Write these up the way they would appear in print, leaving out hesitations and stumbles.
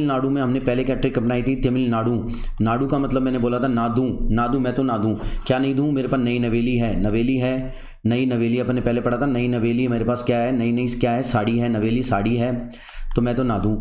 तमिलनाडु में हमने पहले क्या ट्रिक अपनाई थी, तमिलनाडु, नाडु का मतलब मैंने बोला था ना दूं, ना दूं, मैं तो ना दूं, क्या नहीं दूं, मेरे पास नई नवेली है, नवेली है, नई नवेली अपन ने पहले पढ़ा था, नई नवेली मेरे पास क्या है, नई नई क्या है, साड़ी है, नवेली साड़ी है, तो मैं तो ना दूं,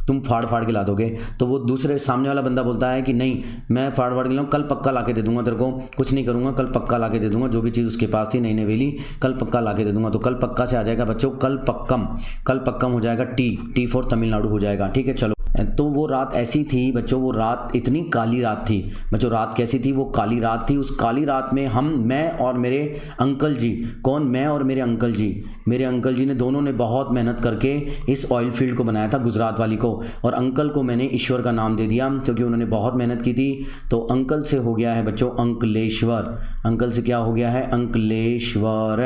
तुम फाड़ फाड़ के ला दोगे। तो वो दूसरे सामने वाला बंदा बोलता है कि नहीं मैं फाड़ फाड़ के लाऊं, कल पक्का ला के दे दूंगा तेरे को, कुछ नहीं करूंगा, कल पक्का ला के दे दूंगा, जो भी चीज़ उसके पास थी नई नवेली कल पक्का ला के दे दूंगा। तो कल पक्का से आ जाएगा बच्चों कल पक्कम, कल पक्कम हो जाएगा टी फॉर तमिलनाडु हो जाएगा। ठीक है चलो, तो वो रात ऐसी थी बच्चों, वो रात इतनी काली रात थी बच्चों, रात कैसी थी, वो काली रात थी। उस काली रात में मैं और मेरे अंकल जी, कौन, मैं और मेरे अंकल जी, मेरे अंकल जी ने दोनों ने बहुत मेहनत करके इस ऑयल फील्ड को बनाया था, गुजरात वाली को। और अंकल को मैंने ईश्वर का नाम दे दिया क्योंकि उन्होंने बहुत मेहनत की थी। तो अंकल से हो गया है बच्चों अंकलेश्वर, अंकल से क्या हो गया है, अंकलेश्वर।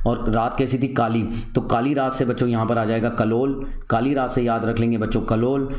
और रात कैसी थी, काली, तो काली रात से बच्चों यहाँ पर आ जाएगा कलोल, काली रात से याद रख लेंगे बच्चों कलोल।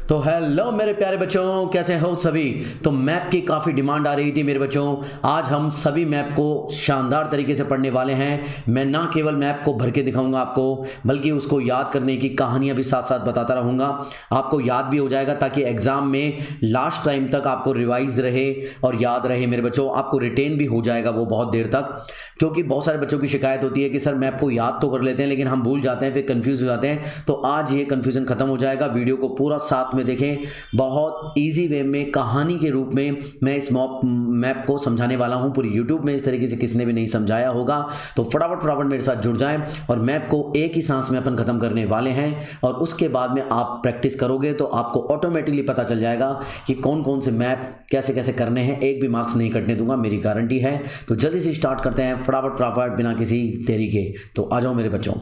तो हेलो मेरे प्यारे बच्चों, कैसे हो सभी। तो मैप की काफ़ी डिमांड आ रही थी मेरे बच्चों, आज हम सभी मैप को शानदार तरीके से पढ़ने वाले हैं। मैं ना केवल मैप को भर के दिखाऊंगा आपको, बल्कि उसको याद करने की कहानियां भी साथ साथ बताता रहूंगा, आपको याद भी हो जाएगा ताकि एग्जाम में लास्ट टाइम तक आपको रिवाइज रहे और याद रहे मेरे बच्चों, आपको रिटेन भी हो जाएगा वो बहुत देर तक। क्योंकि बहुत सारे बच्चों की शिकायत होती है कि सर मैप को याद तो कर लेते हैं लेकिन हम भूल जाते हैं, फिर कंफ्यूज हो जाते हैं। तो आज ये कंफ्यूजन खत्म हो जाएगा, वीडियो को पूरा साथ में देखें, बहुत इजी वे में कहानी के रूप में मैं इस मैप को समझाने वाला हूं। पूरी यूट्यूब में इस तरीके से किसी ने भी नहीं समझाया होगा। तो फटाफट फटाफट मेरे साथ जुड़ जाएं और मैप को एक ही सांस में अपन खत्म करने वाले हैं। और उसके बाद में आप प्रैक्टिस करोगे तो आपको ऑटोमेटिकली पता चल जाएगा कि कौन कौन से मैप कैसे कैसे करने हैं, एक भी मार्क्स नहीं कटने दूंगा, मेरी गारंटी है। तो जल्दी से स्टार्ट करते हैं फटाफट फटाफट बिना किसी देरी के। तो आ जाओ मेरे बच्चों,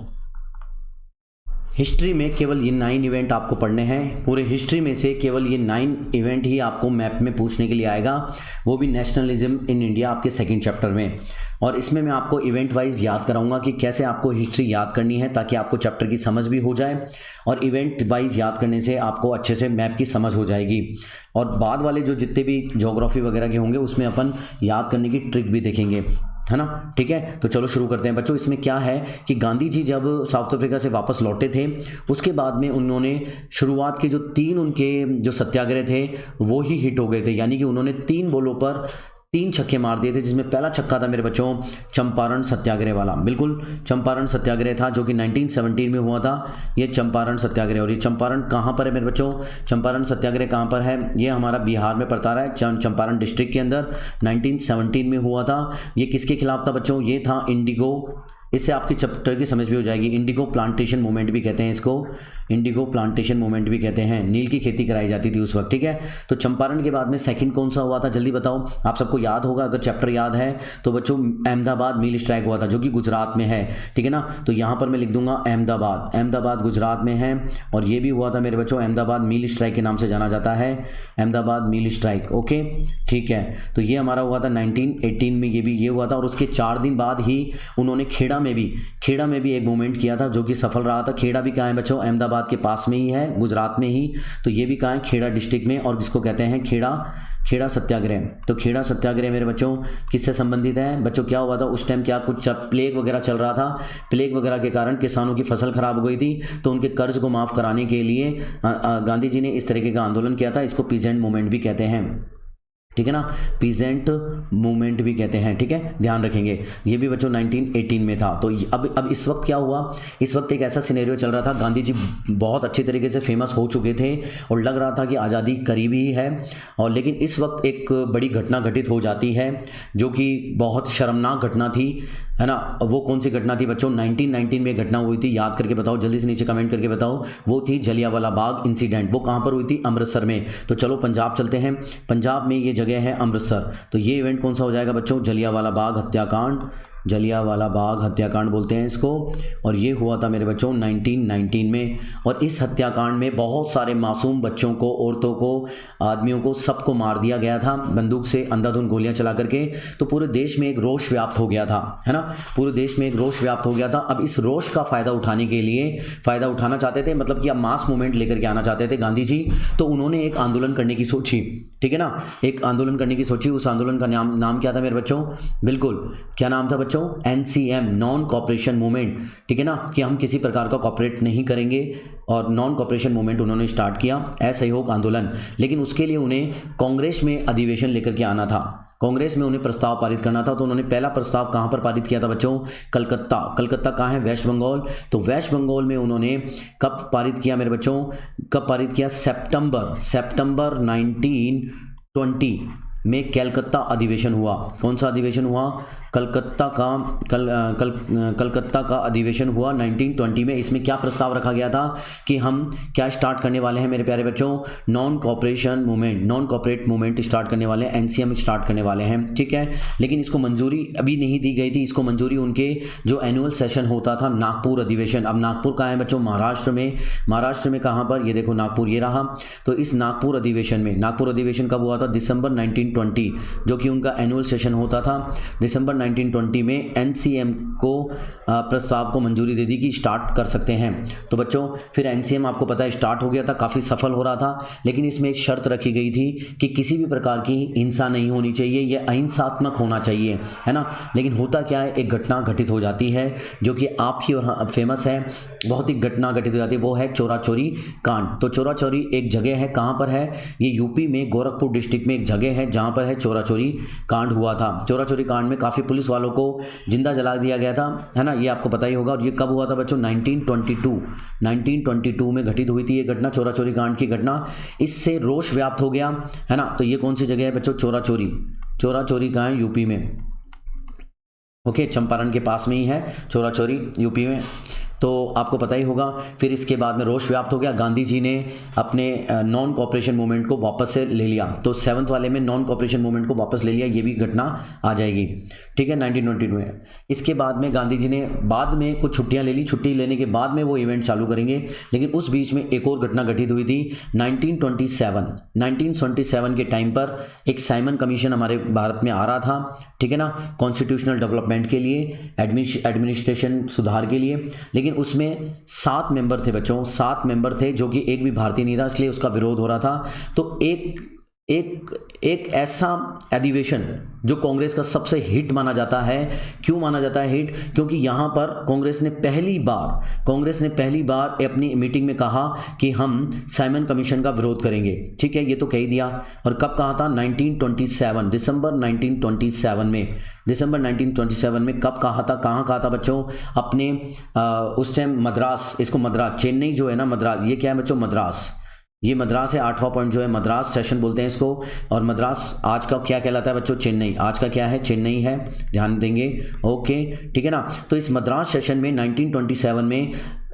हिस्ट्री में केवल ये 9 इवेंट आपको पढ़ने हैं, पूरे हिस्ट्री में से केवल ये 9 इवेंट ही आपको मैप में पूछने के लिए आएगा, वो भी नेशनलिज्म इन इंडिया आपके सेकंड चैप्टर में। और इसमें मैं आपको इवेंट वाइज याद कराऊंगा कि कैसे आपको हिस्ट्री याद करनी है ताकि आपको चैप्टर की समझ भी हो जाए, और इवेंट वाइज याद करने से आपको अच्छे से मैप की समझ हो जाएगी। और बाद वाले जो जितने भी ज्योग्राफी वगैरह के होंगे उसमें अपन याद करने की ट्रिक भी देखेंगे, है ना। ठीक है, तो चलो शुरू करते हैं बच्चों। इसमें क्या है कि गांधी जी जब साउथ अफ्रीका से वापस लौटे थे उसके बाद में उन्होंने शुरुआत के जो 3 उनके जो सत्याग्रह थे वो ही हिट हो गए थे, यानी कि उन्होंने 3 बोलों पर 3 छक्के मार दिए थे, जिसमें पहला छक्का था मेरे बच्चों चंपारण सत्याग्रह वाला, बिल्कुल चंपारण सत्याग्रह था जो कि 1917 में हुआ था, ये चंपारण सत्याग्रह। और ये चंपारण कहाँ पर है मेरे बच्चों, चंपारण सत्याग्रह कहाँ पर है, ये हमारा बिहार में पड़ता रहा है, चंपारण डिस्ट्रिक्ट के अंदर 1917 में हुआ था। ये किसके खिलाफ था बच्चों, ये था इंडिगो, इससे आपकी चैप्टर की समझ भी हो जाएगी। इंडिगो प्लांटेशन मूवमेंट भी कहते हैं इसको, इंडिगो प्लांटेशन मूवमेंट भी कहते हैं, नील की खेती कराई जाती थी उस वक्त। ठीक है, तो चंपारण के बाद में सेकंड कौन सा हुआ था, जल्दी बताओ, आप सबको याद होगा अगर चैप्टर याद है तो बच्चों, अहमदाबाद मील स्ट्राइक हुआ था जो कि गुजरात में है। ठीक है ना, तो यहाँ पर मैं लिख दूंगा अहमदाबाद, अहमदाबाद गुजरात में है। और ये भी हुआ था मेरे बच्चों अहमदाबाद मील स्ट्राइक के नाम से जाना जाता है, अहमदाबाद मील स्ट्राइक। ओके ठीक है, तो ये हमारा हुआ था 1918 में, ये हुआ था। और उसके 4 दिन बाद ही उन्होंने खेड़ा में भी एक मूवमेंट किया था जो कि सफल रहा था। खेड़ा भी कहाँ है बच्चों, अहमदाबाद के पास में ही है, गुजरात में ही। तो ये भी कहाँ है, खेड़ा डिस्ट्रिक्ट में, और जिसको कहते हैं खेड़ा सत्याग्रह। तो खेड़ा सत्याग्रह मेरे बच्चों किससे संबंधित है बच्चों, क्या हुआ था उस टाइम, क्या कुछ प्लेग वगैरह चल रहा था, प्लेग वगैरह के कारण किसानों की फसल खराब हो गई थी, तो उनके कर्ज को माफ कराने के लिए गांधी जी ने इस तरीके का आंदोलन किया था। इसको पीजेंट मूवमेंट भी कहते हैं, ठीक है ना, पीजेंट मूवमेंट भी कहते हैं। ठीक है, ध्यान रखेंगे, ये भी बच्चों 1918 में था। तो अब इस वक्त क्या हुआ, इस वक्त एक ऐसा सिनेरियो चल रहा था, गांधी जी बहुत अच्छी तरीके से फेमस हो चुके थे और लग रहा था कि आज़ादी करीबी ही है। और लेकिन इस वक्त एक बड़ी घटना घटित हो जाती है जो कि बहुत शर्मनाक घटना थी, है ना। वो कौन सी घटना थी बच्चों, 1919 में घटना हुई थी, याद करके बताओ, जल्दी से नीचे कमेंट करके बताओ। वो थी जलियांवाला बाग इंसिडेंट। वो कहाँ पर हुई थी, अमृतसर में। तो चलो पंजाब चलते हैं, पंजाब में ये जगह है अमृतसर। तो ये इवेंट कौन सा हो जाएगा बच्चों, जलियांवाला बाग हत्याकांड, जलियांवाला बाग हत्याकांड बोलते हैं इसको। और ये हुआ था मेरे बच्चों 1919 में। और इस हत्याकांड में बहुत सारे मासूम बच्चों को, औरतों को, आदमियों को, सबको मार दिया गया था बंदूक से अंधाधुंध गोलियां चला करके। तो पूरे देश में एक रोष व्याप्त हो गया था, है ना, पूरे देश में एक रोष व्याप्त हो गया था। अब इस रोष का फ़ायदा उठाने के लिए, फ़ायदा उठाना चाहते थे, मतलब कि अब मास मूवमेंट लेकर के आना चाहते थे गांधी जी। तो उन्होंने एक आंदोलन करने की सोची, ठीक है ना, एक आंदोलन करने की सोची। उस आंदोलन का नाम क्या था मेरे बच्चों, बिल्कुल क्या नाम था बच्चों, बच्चों? NCM, नॉन कॉपरेशन मूवमेंट, ठीक है ना, कि हम किसी प्रकार का कॉपरेट नहीं करेंगे, और नॉन कॉपरेशन मूवमेंट उन्होंने स्टार्ट किया, असहयोग आंदोलन। लेकिन उसके लिए उन्हें कांग्रेस में अधिवेशन लेकर के आना था, कांग्रेस में उन्हें प्रस्ताव पारित करना था। तो उन्होंने पहला प्रस्ताव कहाँ पर पारित किया था बच्चों? कलकत्ता। कलकत्ता कहाँ है? वेस्ट बंगाल। तो वेस्ट बंगाल में उन्होंने कब पारित किया मेरे बच्चों? कब पारित किया? सितंबर 1920 में कलकत्ता अधिवेशन हुआ। कौन सा अधिवेशन हुआ? कलकत्ता का अधिवेशन हुआ 1920 में। इसमें क्या प्रस्ताव रखा गया था कि हम क्या स्टार्ट करने वाले हैं मेरे प्यारे बच्चों? नॉन कॉपरेट मूवमेंट स्टार्ट करने वाले हैं, NCM स्टार्ट करने वाले हैं, ठीक है। लेकिन इसको मंजूरी अभी नहीं दी गई थी, इसको मंजूरी उनके जो एनुअल सेशन होता था, नागपुर अधिवेशन। अब नागपुर कहाँ है बच्चों? महाराष्ट्र में कहाँ पर? ये देखो नागपुर, ये रहा। तो इस नागपुर अधिवेशन कब हुआ था? दिसंबर 1920, जो कि उनका एनुअल सेशन होता था। दिसंबर 1920 में NCM को प्रस्ताव को मंजूरी दे दी कि स्टार्ट कर सकते हैं। तो बच्चों फिर NCM आपको पता है स्टार्ट हो गया था, काफ़ी सफल हो रहा था। लेकिन इसमें एक शर्त रखी गई थी कि किसी भी प्रकार की हिंसा नहीं होनी चाहिए, यह अहिंसात्मक होना चाहिए, है ना। लेकिन होता क्या है, एक घटना घटित हो जाती है जो कि आपकी और फेमस है, बहुत ही घटना घटित हो जाती है, वो है चोरा चोरी कांड। तो चोरा चोरी एक जगह है, कहाँ पर है? ये यूपी में गोरखपुर डिस्ट्रिक्ट में एक जगह है जहाँ पर है चोरा चोरी कांड हुआ था। चोरा चोरी कांड में काफ़ी पुलिस वालों को जिंदा जला दिया गया था, है ना, ये आपको पता ही होगा। और ये कब हुआ था बच्चों? 1922 में घटित हुई थी ये घटना, चोरा चोरी कांड की घटना। इससे रोष व्याप्त हो गया, है ना। तो ये कौन सी जगह है बच्चों? चोरा चोरी कहाँ है? यूपी में, ओके, चंपारण के पास में ही है चोरा चोरी, यूपी में। तो आपको पता ही होगा। फिर इसके बाद में रोष व्याप्त हो गया, गांधी जी ने अपने नॉन कॉपरेशन मूवमेंट को वापस से ले लिया। तो 7th वाले में नॉन कॉपरेशन मूवमेंट को वापस ले लिया, ये भी घटना आ जाएगी, ठीक है, 1922 में। इसके बाद में गांधी जी ने बाद में कुछ छुट्टियां ले ली, छुट्टी लेने के बाद में वो इवेंट चालू करेंगे। लेकिन उस बीच में एक और घटना घटित हुई थी 1927 के टाइम पर एक साइमन कमीशन हमारे भारत में आ रहा था, ठीक है ना, कॉन्स्टिट्यूशनल डेवलपमेंट के लिए, एडमिनिस्ट्रेशन सुधार के लिए। लेकिन उसमें 7 मेंबर थे बच्चों, 7 मेंबर थे, जो कि एक भी भारतीय नहीं था, इसलिए उसका विरोध हो रहा था। तो एक ऐसा अधिवेशन जो कांग्रेस का सबसे हिट माना जाता है। क्यों माना जाता है हिट? क्योंकि यहाँ पर कांग्रेस ने पहली बार अपनी मीटिंग में कहा कि हम साइमन कमीशन का विरोध करेंगे, ठीक है, ये तो कह ही दिया। और कब कहा था? 1927, दिसंबर 1927 में कब कहा था? कहाँ कहा था बच्चों? अपने उस टाइम मद्रास, चेन्नई जो है ना, मद्रास, ये क्या है बच्चों? ये मद्रास है, 8वां पॉइंट जो है मद्रास सेशन बोलते हैं इसको। और मद्रास आज का क्या कहलाता है बच्चों? चेन्नई। आज का क्या है? चेन्नई है, ध्यान देंगे, ओके, ठीक है ना। तो इस मद्रास सेशन में 1927 में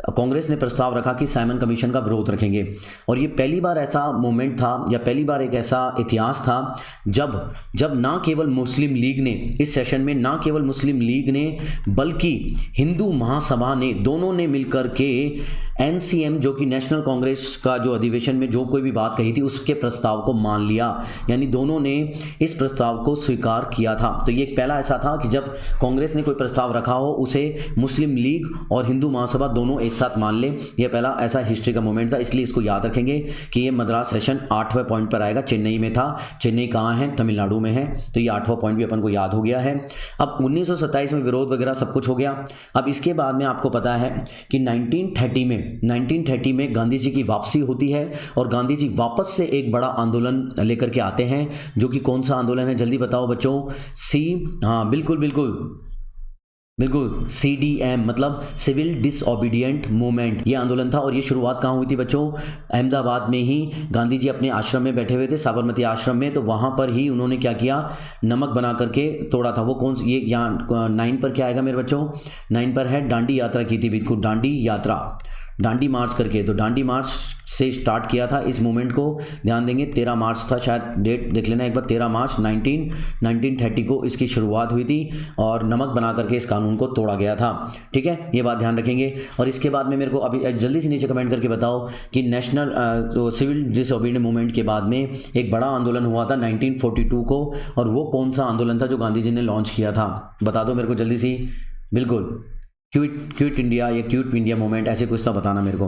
कांग्रेस ने प्रस्ताव रखा कि साइमन कमीशन का विरोध रखेंगे। और ये पहली बार ऐसा मोमेंट था, या पहली बार एक ऐसा इतिहास था जब ना केवल मुस्लिम लीग ने इस सेशन में, ना केवल मुस्लिम लीग ने बल्कि हिंदू महासभा ने, दोनों ने मिलकर के NCM जो कि नेशनल कांग्रेस का जो अधिवेशन में जो कोई भी बात कही थी उसके प्रस्ताव को मान लिया, यानी दोनों ने इस प्रस्ताव को स्वीकार किया था। तो ये पहला ऐसा था कि जब कांग्रेस ने कोई प्रस्ताव रखा हो उसे मुस्लिम लीग और हिंदू महासभा दोनों एक साथ मान ले। यह पहला ऐसा हिस्ट्री का मोमेंट था, इसलिए इसको याद रखेंगे कि ये मद्रास सेशन 8वें पॉइंट पर आएगा, चेन्नई में था। चेन्नई कहाँ है? तमिलनाडु में है। तो ये 8वां पॉइंट भी अपन को याद हो गया है। अब 1927 में विरोध वगैरह सब कुछ हो गया। अब इसके बाद में आपको पता है कि 1930 में गांधी जी की वापसी होती है, और गांधी जी वापस से एक बड़ा आंदोलन लेकर के आते हैं, जो कि कौन सा आंदोलन है? जल्दी बताओ बच्चों। हाँ, बिल्कुल CDM, मतलब सिविल डिसओबीडिएंट मूवमेंट, ये आंदोलन था। और ये शुरुआत कहाँ हुई थी बच्चों? अहमदाबाद में ही। गांधी जी अपने आश्रम में बैठे हुए थे, साबरमती आश्रम में, तो वहाँ पर ही उन्होंने क्या किया? नमक बना करके तोड़ा था। वो कौन? ये यहाँ 9 पर क्या आएगा मेरे बच्चों? 9 पर है दांडी यात्रा की थी, बिल्कुल दांडी यात्रा, दांडी मार्च करके। तो दांडी मार्च से स्टार्ट किया था इस मूवमेंट को, ध्यान देंगे 13 मार्च था, शायद डेट देख लेना एक बार, 13 मार्च 1930 को इसकी शुरुआत हुई थी, और नमक बना करके इस कानून को तोड़ा गया था, ठीक है, ये बात ध्यान रखेंगे। और इसके बाद में मेरे को अभी जल्दी से नीचे कमेंट करके बताओ कि नेशनल सिविल डिसओबीडिएंट मूवमेंट के बाद में एक बड़ा आंदोलन हुआ था 1942 को, और वो कौन सा आंदोलन था जो गांधी जी ने लॉन्च किया था? बता दो मेरे को जल्दी से। बिल्कुल क्विट इंडिया या क्यूट इंडिया मूवमेंट, ऐसे कुछ तो बताना मेरे को।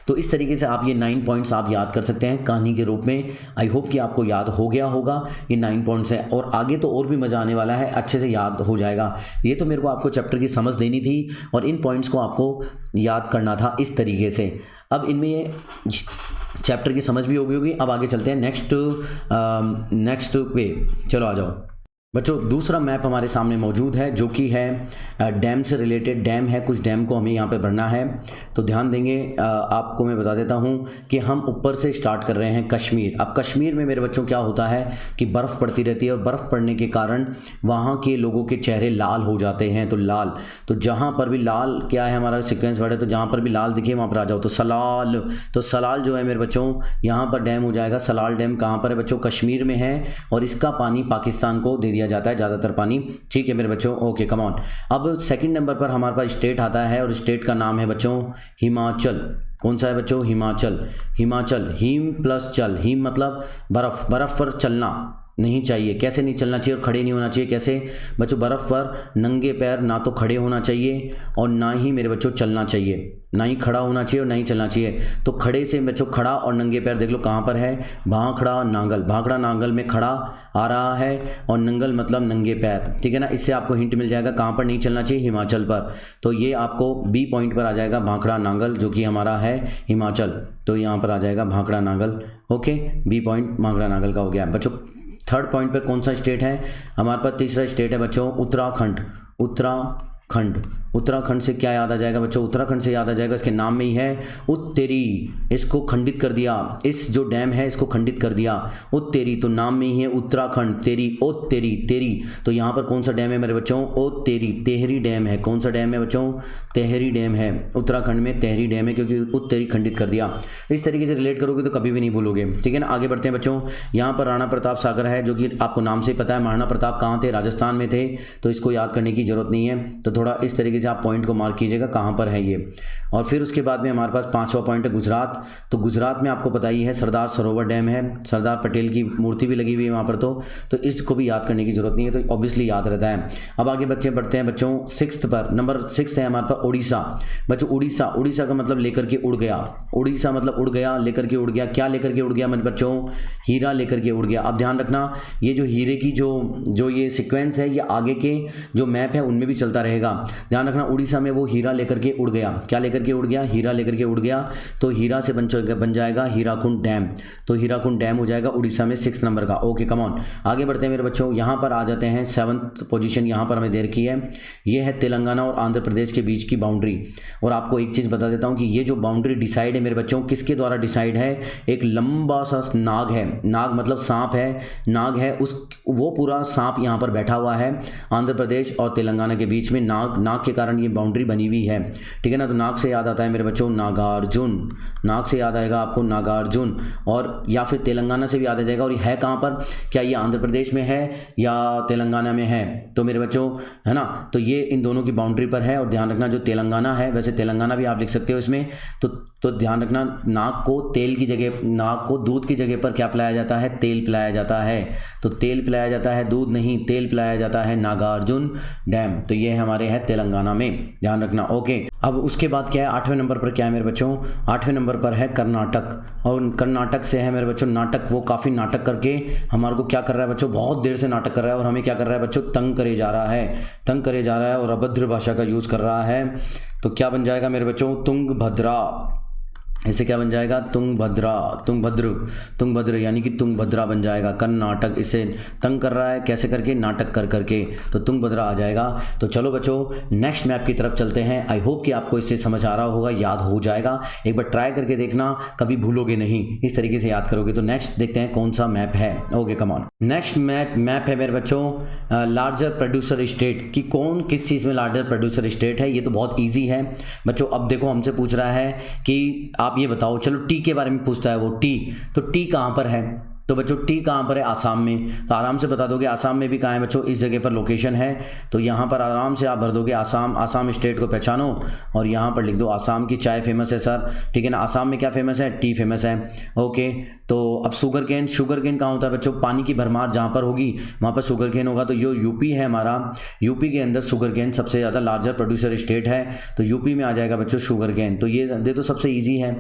तो इस तरीके से आप ये 9 पॉइंट्स आप याद कर सकते हैं कहानी के रूप में। आई होप कि आपको याद हो गया होगा ये 9 पॉइंट्स है, और आगे तो और भी मज़ा आने वाला है, अच्छे से याद हो जाएगा। ये तो मेरे को आपको चैप्टर की समझ देनी थी और इन पॉइंट्स को आपको याद करना था इस तरीके से। अब इनमें ये चैप्टर की समझ भी हो गई होगी। अब आगे चलते हैं नेक्स्ट पे, चलो आ जाओ बच्चों। दूसरा मैप हमारे सामने मौजूद है जो कि है डैम से रिलेटेड। डैम है, कुछ डैम को हमें यहाँ पे भरना है, तो ध्यान देंगे। आपको मैं बता देता हूँ कि हम ऊपर से स्टार्ट कर रहे हैं कश्मीर। अब कश्मीर में मेरे बच्चों क्या होता है कि बर्फ़ पड़ती रहती है और बर्फ़ पड़ने के कारण वहाँ के लोगों के चेहरे लाल हो जाते हैं। तो लाल, तो जहाँ पर भी लाल क्या है हमारा सिक्वेंस वर्ड है, तो जहाँ पर भी लाल दिखे वहाँ पर आ जाओ। तो सलाल, तो सलाल जो है मेरे बच्चों यहाँ पर डैम हो जाएगा। सलाल डैम कहाँ पर है बच्चों? कश्मीर में है, और इसका पानी पाकिस्तान को दे दिया जाता है, ज़्यादातर पानी। ठीक है मेरे बच्चों, ओके कम ऑन। अब सेकंड नंबर पर हमारे पास स्टेट आता है, और स्टेट का नाम है बच्चों हिमाचल। कौन सा है बच्चों? हिमाचल। हिमाचल, हिम प्लस चल। हिम मतलब बर्फ़, बर्फ़ पर चलना नहीं चाहिए। कैसे नहीं चलना चाहिए और खड़े नहीं होना चाहिए? कैसे बच्चों? बर्फ़ पर नंगे पैर ना तो खड़े होना चाहिए और ना ही मेरे बच्चों चलना चाहिए, ना ही खड़ा होना चाहिए और ना ही चलना चाहिए। तो खड़े से बच्चों खड़ा और नंगे पैर देख लो कहाँ पर है, भाखड़ा नांगल। भाखड़ा नांगल में खड़ा आ रहा है और नंगल मतलब नंगे पैर, ठीक है ना। इससे आपको हिंट मिल जाएगा कहाँ पर नहीं चलना चाहिए, हिमाचल पर। तो ये आपको बी पॉइंट पर आ जाएगा, भाखड़ा नांगल, जो कि हमारा है हिमाचल। तो यहाँ पर आ जाएगा Bhakra Nangal, okay. B point Bhakra Nangal का हो गया बच्चों। थर्ड पॉइंट पर कौन सा स्टेट है हमारे पास? तीसरा स्टेट है बच्चों उत्तराखंड। उत्तराखंड, उत्तराखंड से क्या याद आ जाएगा बच्चों? उत्तराखंड से याद आ जाएगा, इसके नाम में ही है उत्तेरी। इसको खंडित कर दिया, इस जो डैम है इसको खंडित कर दिया, उत्तेरी। तो नाम में ही है उत्तराखंड, तेरी, उत्तेरी, तेरी। तो यहाँ पर कौन सा डैम है मेरे बच्चों? उत्तेरी, तेहरी डैम है। कौन सा डैम है बच्चों? तेहरी डैम है। उत्तराखंड में तेहरी डैम है, क्योंकि उत्तेरी खंडित कर दिया। इस तरीके से रिलेट करोगे तो कभी भी नहीं भूलोगे, ठीक है ना। आगे बढ़ते हैं बच्चों। यहाँ पर राणा प्रताप सागर है, जो कि आपको नाम से पता है। महाराणा प्रताप कहाँ थे? राजस्थान में थे, तो इसको याद करने की जरूरत नहीं है। तो थोड़ा इस तरीके से आप पॉइंट को मार्क कीजिएगा कहाँ पर है ये। और फिर उसके बाद में हमारे पास पांचवा पॉइंट है गुजरात। तो गुजरात में आपको पता ही है सरदार सरोवर डैम है, सरदार पटेल की मूर्ति भी लगी हुई है वहाँ पर। तो इसको भी याद करने की जरूरत नहीं है, तो ऑब्वियसली याद रहता है। अब आगे बच्चे बढ़ते हैं बच्चों सिक्स्थ पर। नंबर 6 है हमारे पास उड़ीसा। बच्चों उड़ीसा, उड़ीसा का मतलब लेकर के उड़ गया। उड़ीसा मतलब उड़ गया, लेकर के उड़ गया। क्या लेकर के उड़ गया मेरे बच्चों? हीरा लेकर के उड़ गया। अब ध्यान रखना, ये जो हीरे की जो ये सिक्वेंस है, ये आगे के जो मैप है उनमें भी चलता रहेगा। ध्यान रखना, उड़ीसा में वो हीरा लेकर के उड़ गया। क्या लेकर के उड़ गया? हीरा लेकर के उड़ गया। तो हीरा से बन जाएगा हीराकुंड डैम। तो हीराकुंड डैम हो जाएगा उड़ीसा में 6 नंबर का, ओके कम ऑन। आगे बढ़ते हैं मेरे बच्चों, यहाँ पर आ जाते हैं 7th पोजीशन। यहाँ पर हमें दे रखी है, ये है तेलंगाना और आंध्र प्रदेश के बीच की बाउंड्री। और आपको एक चीज़ बता देता हूँ कि ये जो बाउंड्री डिसाइड है मेरे बच्चों, किसके द्वारा डिसाइड है? एक लंबा सा नाग है, नाग मतलब सांप है, नाग है, वो पूरा सांप यहाँ पर बैठा हुआ है आंध्र प्रदेश और तेलंगाना के बीच में। नाग के कारण ये बाउंड्री बनी हुई है, ठीक है ना। तो नाग से याद आता है मेरे बच्चों नागार्जुन। नाग से याद आएगा आपको नागार्जुन, और या फिर तेलंगाना से भी याद आ जाएगा। और ये है कहाँ पर? क्या ये आंध्र प्रदेश में है या तेलंगाना में है? तो मेरे बच्चों है ना, तो ये इन दोनों की बाउंड्री पर है। और ध्यान रखना, जो तेलंगाना है, वैसे तेलंगाना भी आप लिख सकते हो इसमें। तो ध्यान रखना, नाग को तेल की जगह, नाग को दूध की जगह पर क्या पिलाया जाता है? तेल पिलाया जाता है। तो तेल पिलाया जाता है, दूध नहीं, तेल पिलाया जाता है नागार्जुन डैम। तो ये हमारे है तेलंगाना में, ध्यान रखना, ओके। अब उसके बाद क्या है? 8वें नंबर पर क्या है मेरे बच्चों? 8वें नंबर पर है कर्नाटक। और कर्नाटक से है मेरे बच्चों नाटक। वो काफ़ी नाटक करके हमारे को क्या कर रहा है बच्चों? बहुत देर से नाटक कर रहा है, और हमें क्या कर रहा है बच्चों? तंग करे जा रहा है, तंग करे जा रहा है, और अभद्र भाषा का यूज़ कर रहा है। तो क्या बन जाएगा मेरे बच्चों? तुंगभद्रा। इसे क्या बन जाएगा? तुंगभद्रा, तुंगभद्र यानी कि तुंगभद्रा बन जाएगा। कर्नाटक इसे तंग कर रहा है, कैसे करके? नाटक कर करके, तो तुंगभद्रा आ जाएगा। तो चलो बच्चों नेक्स्ट मैप की तरफ चलते हैं। आई होप कि आपको इससे समझ आ रहा होगा, याद हो जाएगा। एक बार ट्राई करके देखना, कभी भूलोगे नहीं, इस तरीके से याद करोगे। तो नेक्स्ट देखते हैं कौन सा मैप है, okay come on. Next map है मेरे बच्चों लार्जर प्रोड्यूसर स्टेट, कि कौन किस चीज़ में लार्जर प्रोड्यूसर स्टेट है। ये तो बहुत ईजी है बच्चों। अब देखो हमसे पूछ रहा है कि आप ये बताओ, चलो टी के बारे में पूछता है वो, टी। तो टी कहाँ पर है? तो बच्चों टी कहाँ पर है? आसाम में। तो आराम से बता दोगे आसाम में भी कहाँ है बच्चों? इस जगह पर लोकेशन है। तो यहाँ पर आराम से आप भर दोगे आसाम। आसाम स्टेट को पहचानो और यहाँ पर लिख दो आसाम की चाय फेमस है सर, ठीक है ना। आसाम में क्या फेमस है? टी फेमस है। ओके, तो अब शुगर केन कहाँ होता है बच्चों? पानी की भरमार जहाँ पर होगी वहाँ पर शुगर केन होगा। तो यो यूपी है हमारा, यूपी के अंदर शुगर केन सबसे ज़्यादा लार्जर प्रोड्यूसर स्टेट है। तो यूपी में आ जाएगा बच्चों शुगर केन। तो ये दे तो सबसे ईजी है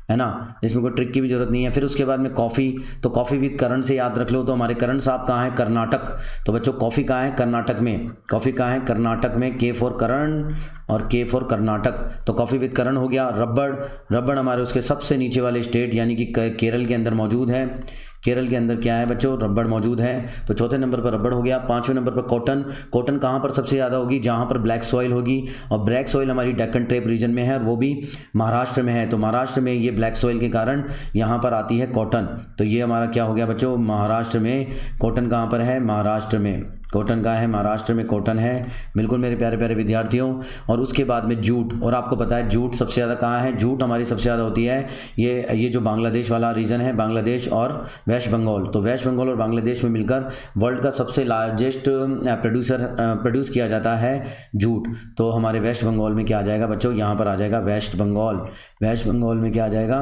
ना, इसमें कोई ट्रिक की भी जरूरत नहीं है। फिर उसके बाद में कॉफ़ी, तो कॉफ़ी विद करण से याद रख लो। तो हमारे करण साहब कहाँ हैं? कर्नाटक। तो बच्चों कॉफ़ी कहाँ है? कर्नाटक में। कॉफ़ी कहाँ है? कर्नाटक में। के फॉर करण और के फॉर कर्नाटक। तो कॉफ़ी विद करण हो गया। रबड़ हमारे उसके सबसे नीचे वाले स्टेट यानी कि केरल के अंदर मौजूद है। केरल के अंदर क्या है बच्चों? रबड़ मौजूद है। तो चौथे नंबर पर रबड़ हो गया। पांचवें नंबर पर कॉटन कहाँ पर सबसे ज़्यादा होगी? जहाँ पर ब्लैक सॉइल होगी, और ब्लैक सॉइल हमारी डेक्कन ट्रेप रीजन में है और वो भी महाराष्ट्र में है। तो महाराष्ट्र में ये ब्लैक सॉइल के कारण यहाँ पर आती है कॉटन। तो ये हमारा क्या हो गया बच्चों? महाराष्ट्र में। कॉटन कहाँ पर है? महाराष्ट्र में। कॉटन का है महाराष्ट्र में, कॉटन है। बिल्कुल मेरे प्यारे प्यारे विद्यार्थियों। और उसके बाद में जूट, और आपको पता है जूट सबसे ज़्यादा कहाँ है? जूट हमारी सबसे ज़्यादा होती है ये जो बांग्लादेश वाला रीजन है, बांग्लादेश और वेस्ट बंगाल। तो वेस्ट बंगाल और बांग्लादेश में मिलकर वर्ल्ड का सबसे लार्जेस्ट प्रोड्यूस किया जाता है जूट। तो हमारे वेस्ट बंगाल में क्या आ जाएगा बच्चों? यहाँ पर आ जाएगा वेस्ट बंगाल। वेस्ट बंगाल में क्या आ जाएगा?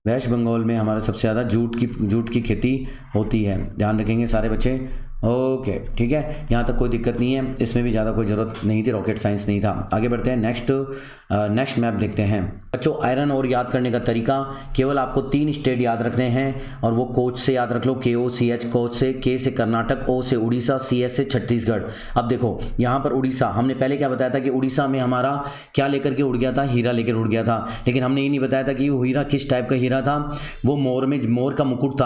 वेस्ट बंगाल में हमारे सबसे ज़्यादा जूट की खेती होती है। ध्यान रखेंगे सारे बच्चे। ओके, ठीक है, यहाँ तक कोई दिक्कत नहीं है। इसमें भी ज़्यादा कोई ज़रूरत नहीं थी, रॉकेट साइंस नहीं था। आगे बढ़ते हैं। नेक्स्ट मैप देखते हैं बच्चों। आयरन और याद करने का तरीका, केवल आपको 3 स्टेट याद रखने हैं और वो कोच से याद रख लो। KOCH कोच से, K से कर्नाटक, O से उड़ीसा, CS से छत्तीसगढ़। अब देखो यहाँ पर उड़ीसा, हमने पहले क्या बताया था कि उड़ीसा में हमारा क्या लेकर के उड़ गया था? हीरा लेकर उड़ गया था। लेकिन हमने ये नहीं बताया था कि वो हीरा किस टाइप का हीरा था। वो मोर का मुकुट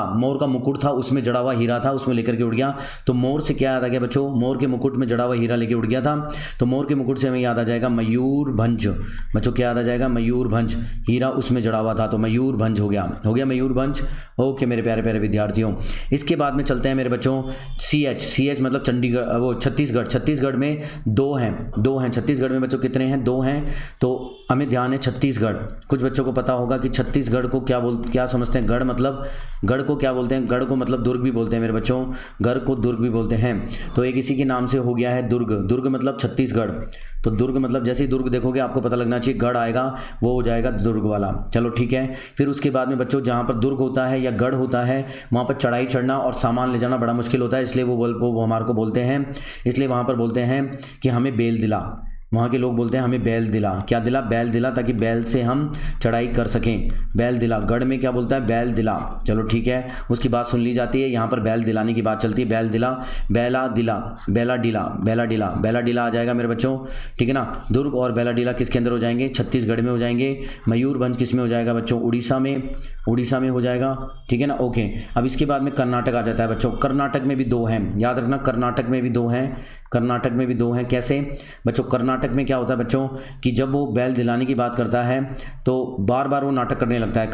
था, उसमें जड़ा हुआ हीरा था, उसमें लेकर के उड़ गया। तो मोर से क्या याद आ गया बच्चों? मोर के मुकुट में जड़ा हुआ हीरा लेके उड़ गया था। तो मोर के मुकुट से हमें याद आ जाएगा मयूरभंज। बच्चों क्या याद आ जाएगा? मयूरभंज। हीरा उसमें जड़ा हुआ था, तो मयूरभंज हो गया मयूरभंज। ओके मेरे प्यारे प्यारे विद्यार्थियों। इसके बाद में चलते हैं मेरे बच्चों CH मतलब चंडीगढ़, वो छत्तीसगढ़ में 2 हैं। छत्तीसगढ़ में बच्चों कितने हैं? 2 हैं। तो हमें ध्यान है छत्तीसगढ़। कुछ बच्चों को पता होगा कि छत्तीसगढ़ को क्या समझते हैं? गढ़ को क्या बोलते हैं? गढ़ को मतलब दुर्ग भी बोलते हैं मेरे बच्चों, गढ़ को दुर्ग भी बोलते हैं। तो एक इसी के नाम से हो गया है दुर्ग मतलब छत्तीसगढ़। तो दुर्ग मतलब जैसे ही दुर्ग देखोगे आपको पता लगना चाहिए गढ़ आएगा, वो हो जाएगा दुर्ग वाला। चलो ठीक है। फिर उसके बाद में बच्चों जहाँ पर दुर्ग होता है या गढ़ होता है वहाँ पर चढ़ाई चढ़ना और सामान ले जाना बड़ा मुश्किल होता है, इसलिए वो हमारे को बोलते हैं, इसलिए वहाँ पर बोलते हैं कि हमें बेल दिला। वहाँ के लोग बोलते हैं हमें बैल दिला। क्या दिला? बैल दिला, ताकि बैल से हम चढ़ाई कर सकें। बैल दिला। गढ़ में क्या बोलता है? बैल दिला। चलो ठीक है, उसकी बात सुन ली जाती है। यहाँ पर बैल दिलाने की बात चलती है। बैल दिला, बेला दिला, बेला डीला आ जाएगा मेरे बच्चों, ठीक है ना। दुर्ग और बेला डीला किसके अंदर हो जाएंगे? छत्तीसगढ़ में हो जाएंगे। मयूरभंज किस में हो जाएगा बच्चों? उड़ीसा में हो जाएगा, ठीक है ना। ओके, अब इसके बाद में कर्नाटक आ जाता है बच्चों। कर्नाटक में भी 2 हैं, याद रखना। कर्नाटक में भी दो हैं। कैसे बच्चों? कर्नाटक में क्या होता है बच्चों कि जब वो बैल दिलाने की बात करता है तो बार बार वो नाटक करने लगता है।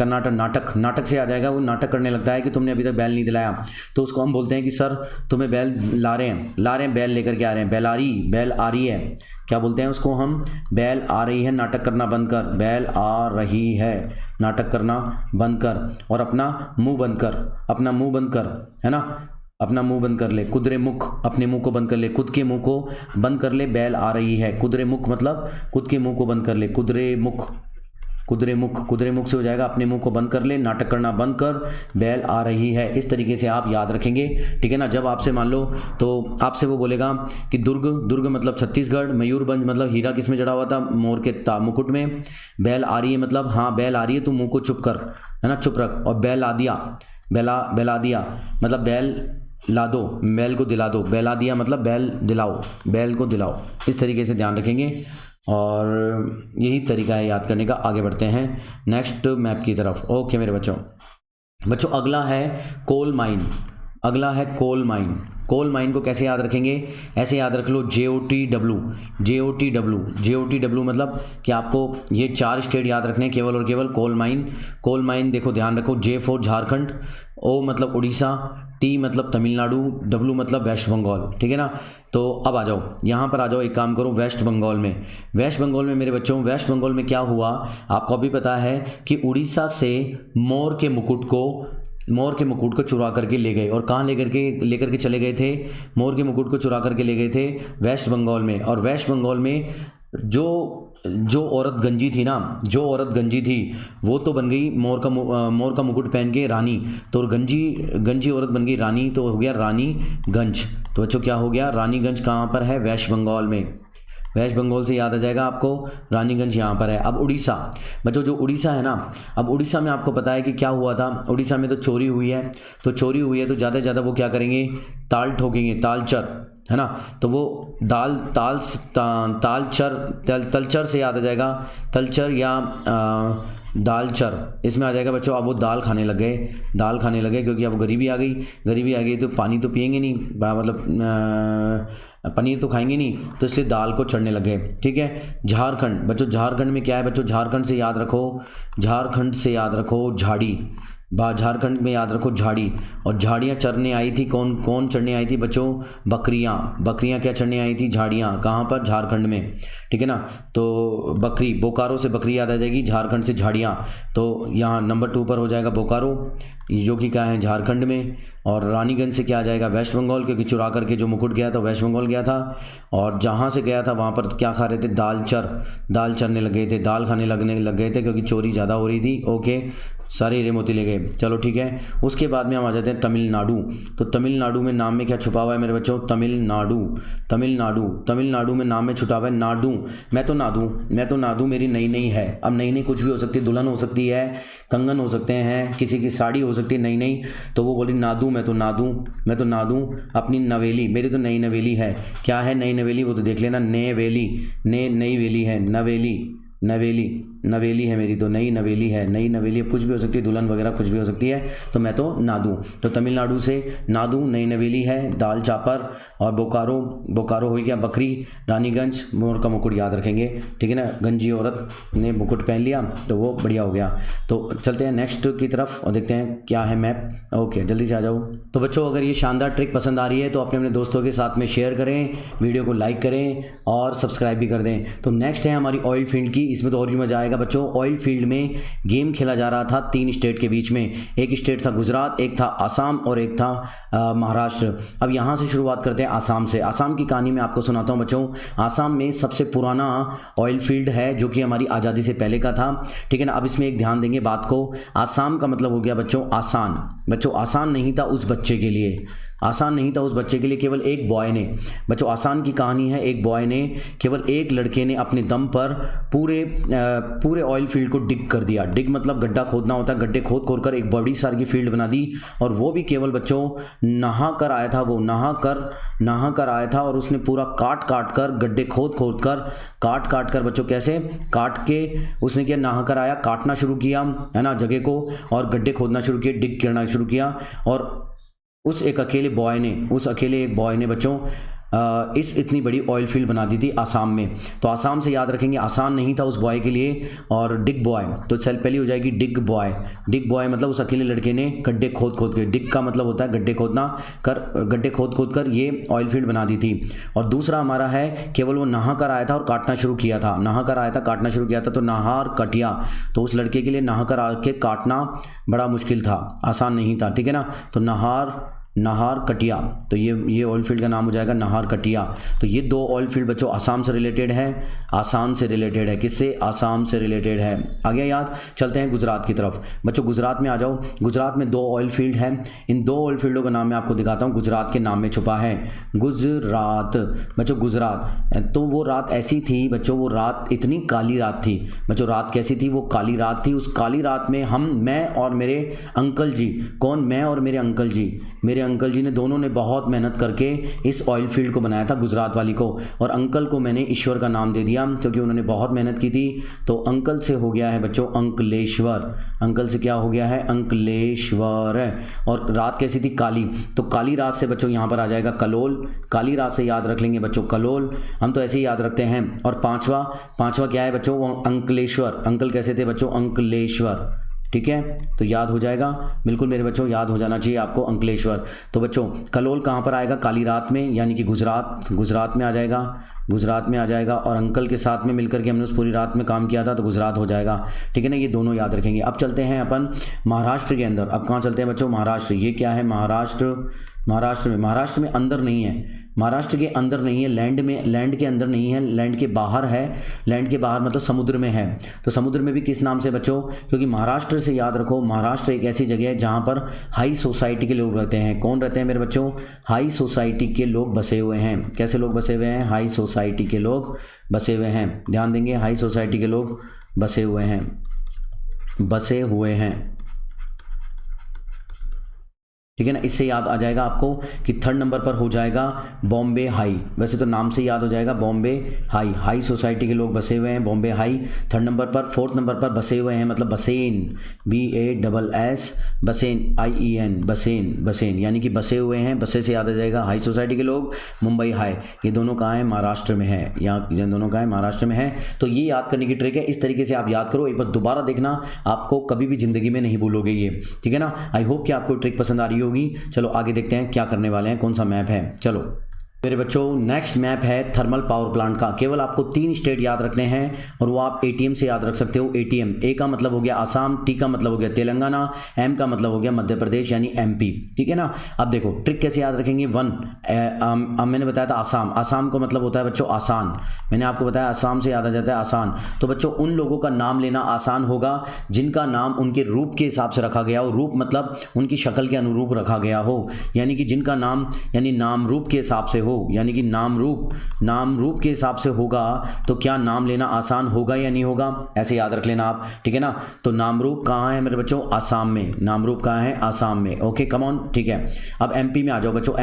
नाटक से आ जाएगा। वो नाटक करने लगता है कि तुमने अभी तक बैल नहीं दिलाया, तो उसको हम बोलते हैं कि सर तुम्हें बैल ला रहे हैं, बैल लेकर के आ रहे हैं, बैल आ रही है। क्या बोलते हैं उसको हम? बैल आ रही है, नाटक करना बंद कर। बैल आ रही है, नाटक करना बंद कर और अपना मुंह बंद कर, है ना। अपना मुंह बंद कर ले। कुदरे मुख, अपने मुंह को बंद कर ले, खुद के मुंह को बंद कर ले। बैल आ रही है। कुदरे मुख मतलब खुद के मुंह को बंद कर ले। कुदरे मुख से हो जाएगा अपने मुंह को बंद कर ले, नाटक करना बंद कर, बैल आ रही है। इस तरीके से आप याद रखेंगे, ठीक है ना। जब आपसे मान लो तो आपसे वो बोलेगा कि दुर्ग मतलब छत्तीसगढ़, मयूरभंज मतलब हीरा किस में जड़ा हुआ था? मोर के मुकुट में। बैल आ रही है मतलब हाँ बैल आ रही है, तू मुंह को चुप कर, है ना, चुप रख। और बेला दिया मतलब बैल ला दो, बैल को दिला दो। बैला दिया मतलब बैल दिलाओ, बैल को दिलाओ। इस तरीके से ध्यान रखेंगे और यही तरीका है याद करने का। आगे बढ़ते हैं नेक्स्ट मैप की तरफ। ओके मेरे बच्चों अगला है कोल माइन। कोल माइन को कैसे याद रखेंगे? ऐसे याद रख लो JOTW मतलब कि आपको ये 4 स्टेट याद रखने हैं केवल और केवल। कोल माइन देखो, ध्यान रखो। J फॉर झारखंड, O मतलब उड़ीसा, T मतलब तमिलनाडु, W मतलब वेस्ट बंगाल, ठीक है ना। तो अब आ जाओ, यहाँ पर आ जाओ, एक काम करो। वेस्ट बंगाल में मेरे बच्चों, वेस्ट बंगाल में क्या हुआ आपको अभी पता है कि उड़ीसा से मोर के मुकुट को मोर के मुकुट को चुरा करके ले गए। और कहाँ लेकर के चले गए थे? मोर के मुकुट को चुरा करके ले गए थे वेस्ट बंगाल में। और वेस्ट बंगाल में जो औरत गंजी थी ना, जो औरत गंजी थी वो तो बन गई मोर का मुकुट पहन के रानी। तो गंजी औरत बन गई रानी, तो हो गया रानीगंज। तो बच्चों क्या हो गया? रानीगंज कहाँ पर है? वेस्ट बंगाल में। वेस्ट बंगाल से याद आ जाएगा आपको, रानीगंज यहाँ पर है। अब उड़ीसा, बच्चों जो उड़ीसा है ना, अब उड़ीसा में आपको पता है कि क्या हुआ था। उड़ीसा में तो चोरी हुई है, तो चोरी हुई है तो ज़्यादा से ज़्यादा वो क्या करेंगे? ताल ठोकेंगे, तालचर है ना। तो वो तलचर से याद आ जाएगा, तलचर या दालचर इसमें आ जाएगा बच्चों। अब वो दाल खाने लगे क्योंकि अब गरीबी आ गई तो पानी तो पिएंगे नहीं, मतलब पनीर तो खाएंगे नहीं, तो इसलिए दाल को चढ़ने लगे। ठीक है। झारखंड, बच्चों झारखंड में क्या है बच्चों? झारखंड से याद रखो झाड़ी। झारखंड में याद रखो झाड़ी। और झाड़ियाँ चरने आई थी, कौन चढ़ने आई थी बच्चों? बकरियाँ क्या चढ़ने आई थी? झाड़ियाँ। कहाँ पर? झारखंड में। ठीक है ना। तो बकरी, बोकारो से बकरी याद आ जाएगी, झारखंड से झाड़ियाँ। तो यहाँ नंबर 2 पर हो जाएगा बोकारो, जो कि क्या है? झारखंड में। और रानीगंज से क्या आ जाएगा? वेस्ट बंगाल, क्योंकि चुरा करके जो मुकुट गया था वेस्ट बंगाल गया था। और जहाँ से गया था वहाँ पर क्या खा रहे थे? दाल चरने लग गए थे, दाल खाने लग गए थे, क्योंकि चोरी ज़्यादा हो रही थी। ओके, सारे हीरे मोती ले गए। चलो ठीक है। उसके बाद में हम आ जाते हैं तमिलनाडु। तो तमिलनाडु में नाम में क्या छुपा हुआ है मेरे बच्चों? तमिलनाडु में नाम में छुपा हुआ है नाडू। मैं तो नादू मेरी नई है। अब नई कुछ भी हो सकती है, दुल्हन हो सकती है, कंगन हो सकते हैं, किसी की साड़ी हो सकती है नई। तो वो बोली नादू, मैं तो नादू अपनी नवेली। मेरी तो नई नवेली है। क्या है नई नवेली? वो तो देख लेना, नई वेली है, नवेली है मेरी, तो नई नवेली है। नई नवेली अब कुछ भी हो सकती है, दुल्हन वगैरह कुछ भी हो सकती है। तो मैं तो नादू। तो तमिलनाडु से नादू, नई नवेली है, दाल चापर। और बोकारो हो गया बकरी, रानीगंज मोर का मुकुट याद रखेंगे। ठीक है ना। गंजी औरत ने मुकुट पहन लिया तो वो बढ़िया हो गया। तो चलते हैं नेक्स्ट की तरफ और देखते हैं क्या है मैप। ओके, जल्दी से आ जाओ। तो बच्चों अगर ये शानदार ट्रिक पसंद आ रही है तो अपने दोस्तों के साथ में शेयर करें, वीडियो को लाइक करें और सब्सक्राइब भी कर दें। तो नेक्स्ट है हमारी ऑयल फील्ड की। इसमें तो और भी मजा आएगा बच्चों। ऑयल फील्ड में गेम खेला जा रहा था 3 स्टेट के बीच में। एक स्टेट था गुजरात, एक था आसाम और एक था महाराष्ट्र। अब यहाँ से शुरुआत करते हैं आसाम से। आसाम की कहानी मैं आपको सुनाता हूँ बच्चों। आसाम में सबसे पुराना ऑयल फील्ड है जो कि हमारी आज़ादी से पहले का था। ठीक है ना। अब इसमें एक ध्यान देंगे बात को। आसाम का मतलब हो गया बच्चों आसान। बच्चों आसान नहीं था उस बच्चे के लिए, केवल एक बॉय ने। बच्चों आसान की कहानी है, एक बॉय ने, केवल एक लड़के ने अपने दम पर पूरे ऑयल फील्ड को डिग कर दिया। डिग मतलब गड्ढा खोदना होता है। गड्ढे खोद कर एक बड़ी सारी फील्ड बना दी। और वो भी केवल बच्चों नहा कर आया था। वो नहा कर आया था और उसने पूरा काट कर गड्ढे खोद कर बच्चों कैसे काट के उसने क्या नहा कर आया, काटना शुरू किया है ना जगह को, और गड्ढे खोदना शुरू किए, डिग करना शुरू किया। और उस अकेले एक बॉय ने बच्चों इस इतनी बड़ी ऑयल फील्ड बना दी थी आसाम में। तो आसाम से याद रखेंगे आसान नहीं था उस बॉय के लिए। और डिग बॉय तो पहली हो जाएगी डिग बॉय मतलब उस अकेले लड़के ने गड्ढे खोद के, डिग का मतलब होता है गड्ढे खोद कर ये ऑयल फील्ड बना दी थी। और दूसरा हमारा है केवल वो नहा कर आया था और काटना शुरू किया था। तो नहार कटिया। तो उस लड़के के लिए नहा कर आके काटना बड़ा मुश्किल था, आसान नहीं था। ठीक है ना। तो नहार कटिया, तो ये ऑयल फील्ड का नाम हो जाएगा नहार कटिया। तो ये 2 ऑयल फील्ड बच्चों आसाम से रिलेटेड है। किससे? आसाम से रिलेटेड है। आ गया याद। चलते हैं गुजरात की तरफ। बच्चों गुजरात में आ जाओ। गुजरात में 2 ऑयल फील्ड हैं। इन 2 ऑयल फील्डों का नाम मैं आपको दिखाता हूँ। गुजरात के नाम में छुपा है गुजरात। बच्चों गुजरात, तो वो रात ऐसी थी बच्चों, वो रात इतनी काली रात थी बच्चों। रात कैसी थी? वो काली रात थी। उस काली रात में मैं और मेरे अंकल जी, मैं और मेरे अंकल जी ने दोनों ने बहुत मेहनत करके इस ऑयल फील्ड को बनाया था, गुजरात वाली को। और अंकल को मैंने ईश्वर का नाम दे दिया क्योंकि उन्होंने बहुत मेहनत की थी। तो अंकल से हो गया है बच्चों अंकलेश्वर। अंकल से क्या हो गया है? अंकलेश्वर। और रात कैसी थी? काली। तो काली रात से बच्चों यहाँ पर आ जाएगा कलोल। काली रात से याद रख लेंगे बच्चों कलोल, हम तो ऐसे ही याद रखते हैं। और पांचवा क्या है बच्चों? वो अंकलेश्वर। अंकल कैसे थे बच्चों? अंकलेश्वर। ठीक है, तो याद हो जाएगा बिल्कुल मेरे बच्चों, याद हो जाना चाहिए आपको अंकलेश्वर। तो बच्चों कलोल कहाँ पर आएगा, काली रात में, यानी कि गुजरात में आ जाएगा, गुजरात में आ जाएगा। और अंकल के साथ में मिलकर के हमने उस पूरी रात में काम किया था, तो गुजरात हो जाएगा, ठीक है ना, ये दोनों याद रखेंगे। अब चलते हैं अपन महाराष्ट्र के अंदर। अब कहाँ चलते हैं बच्चों, महाराष्ट्र। ये क्या है महाराष्ट्र, महाराष्ट्र में अंदर नहीं है, महाराष्ट्र के अंदर नहीं है, लैंड के अंदर नहीं है, लैंड के बाहर है, लैंड के बाहर मतलब समुद्र में है। तो समुद्र में भी किस नाम से बच्चों, क्योंकि महाराष्ट्र से याद रखो, महाराष्ट्र एक ऐसी जगह है जहाँ पर हाई सोसाइटी के लोग रहते हैं। कौन रहते हैं मेरे बच्चों, हाई सोसाइटी के लोग बसे हुए हैं। कैसे लोग बसे हुए हैं, हाई सोसाइटी के लोग बसे हुए हैं, ध्यान देंगे, हाई सोसाइटी के लोग बसे हुए हैं, बसे हुए हैं, ठीक है ना। इससे याद आ जाएगा आपको कि थर्ड नंबर पर हो जाएगा बॉम्बे हाई। वैसे तो नाम से याद हो जाएगा बॉम्बे हाई, हाई सोसाइटी के लोग बसे हुए हैं, बॉम्बे हाई थर्ड नंबर पर। फोर्थ नंबर पर बसे हुए हैं मतलब बसेन, BASS, बसेन, IEN, बसेन, बसेन यानी कि बसे हुए हैं, बसे से याद आ जाएगा हाई सोसाइटी के लोग, मुंबई हाई। ये दोनों कहाँ है, महाराष्ट्र में है, यहाँ ये दोनों कहाँ है, महाराष्ट्र में है। तो ये याद करने की ट्रिक है, इस तरीके से आप याद करो, एक बार दोबारा देखना, आपको कभी भी जिंदगी में नहीं भूलोगे ये, ठीक है ना। आई होप कि आपको ट्रिक पसंद आ रही होगी। चलो आगे देखते हैं क्या करने वाले हैं, कौन सा मैप है। चलो मेरे बच्चों नेक्स्ट मैप है थर्मल पावर प्लांट का। केवल आपको 3 स्टेट याद रखने हैं और वो आप ATM से याद रख सकते हो। ATM, A का मतलब हो गया आसाम, T का मतलब हो गया तेलंगाना, M का मतलब हो गया मध्य प्रदेश यानी MP, ठीक है ना। अब देखो ट्रिक कैसे याद रखेंगे। 1 मैंने बताया था आसाम, आसाम का मतलब होता है बच्चों आसान, मैंने आपको बताया आसाम से याद आ जाता है आसान। तो बच्चों उन लोगों का नाम लेना आसान होगा जिनका नाम उनके रूप के हिसाब से रखा गया हो, रूप मतलब उनकी शक्ल के अनुरूप रखा गया हो, यानी कि जिनका नाम यानी नाम रूप के हिसाब से हो, यानी कि नाम रूप के हिसाब से होगा, तो क्या नाम लेना आसान होगा या नहीं होगा, ऐसे याद रख लेना आप, ठीक है ना। तो नाम रूप कहाँ है मेरे बच्चों, आसाम में, नाम रूप कहाँ है, आसाम में, ओके कम ऑन, ठीक है। अब MP में आ जाओ बच्चों,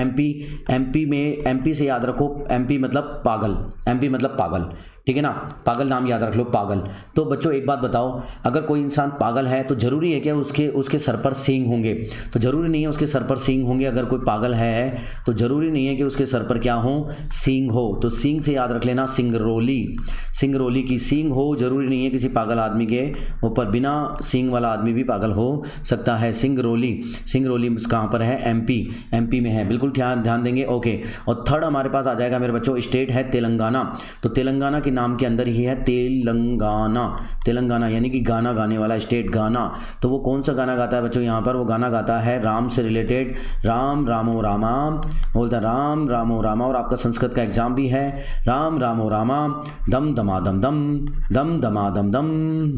MP से याद रखो, MP मतलब पागल, MP मतलब पागल, ठीक है ना, पागल नाम याद रख लो, पागल। तो बच्चों एक बात बताओ, अगर कोई इंसान पागल है तो जरूरी है क्या उसके सर पर सींग होंगे, तो जरूरी नहीं है उसके सर पर सींग होंगे। अगर कोई पागल है तो जरूरी नहीं है कि उसके सर पर क्या हो, सींग हो। तो सींग से याद रख लेना सिंगरौली, सिंगरौली की सींग हो, जरूरी नहीं है किसी पागल आदमी के ऊपर, बिना सींग वाला आदमी भी पागल हो सकता है। सिंगरौली, सिंगरौली कहाँ पर है, MP में है, बिल्कुल ध्यान देंगे, ओके। और थर्ड हमारे पास आ जाएगा मेरे बच्चों, स्टेट है तेलंगाना। तो तेलंगाना के नाम के अंदर ही है तेलंगाना, तेलंगाना यानी कि गाना गाने वाला स्टेट, गाना। तो वो कौन सा गाना गाता है बच्चों, यहाँ पर वो गाना गाता है राम से रिलेटेड, राम रामो रामा, बोलता है राम रामो रामा। और आपका संस्कृत का एग्जाम भी है, राम रामो रामा, दम दमा दम दम, दम दमा दम दम,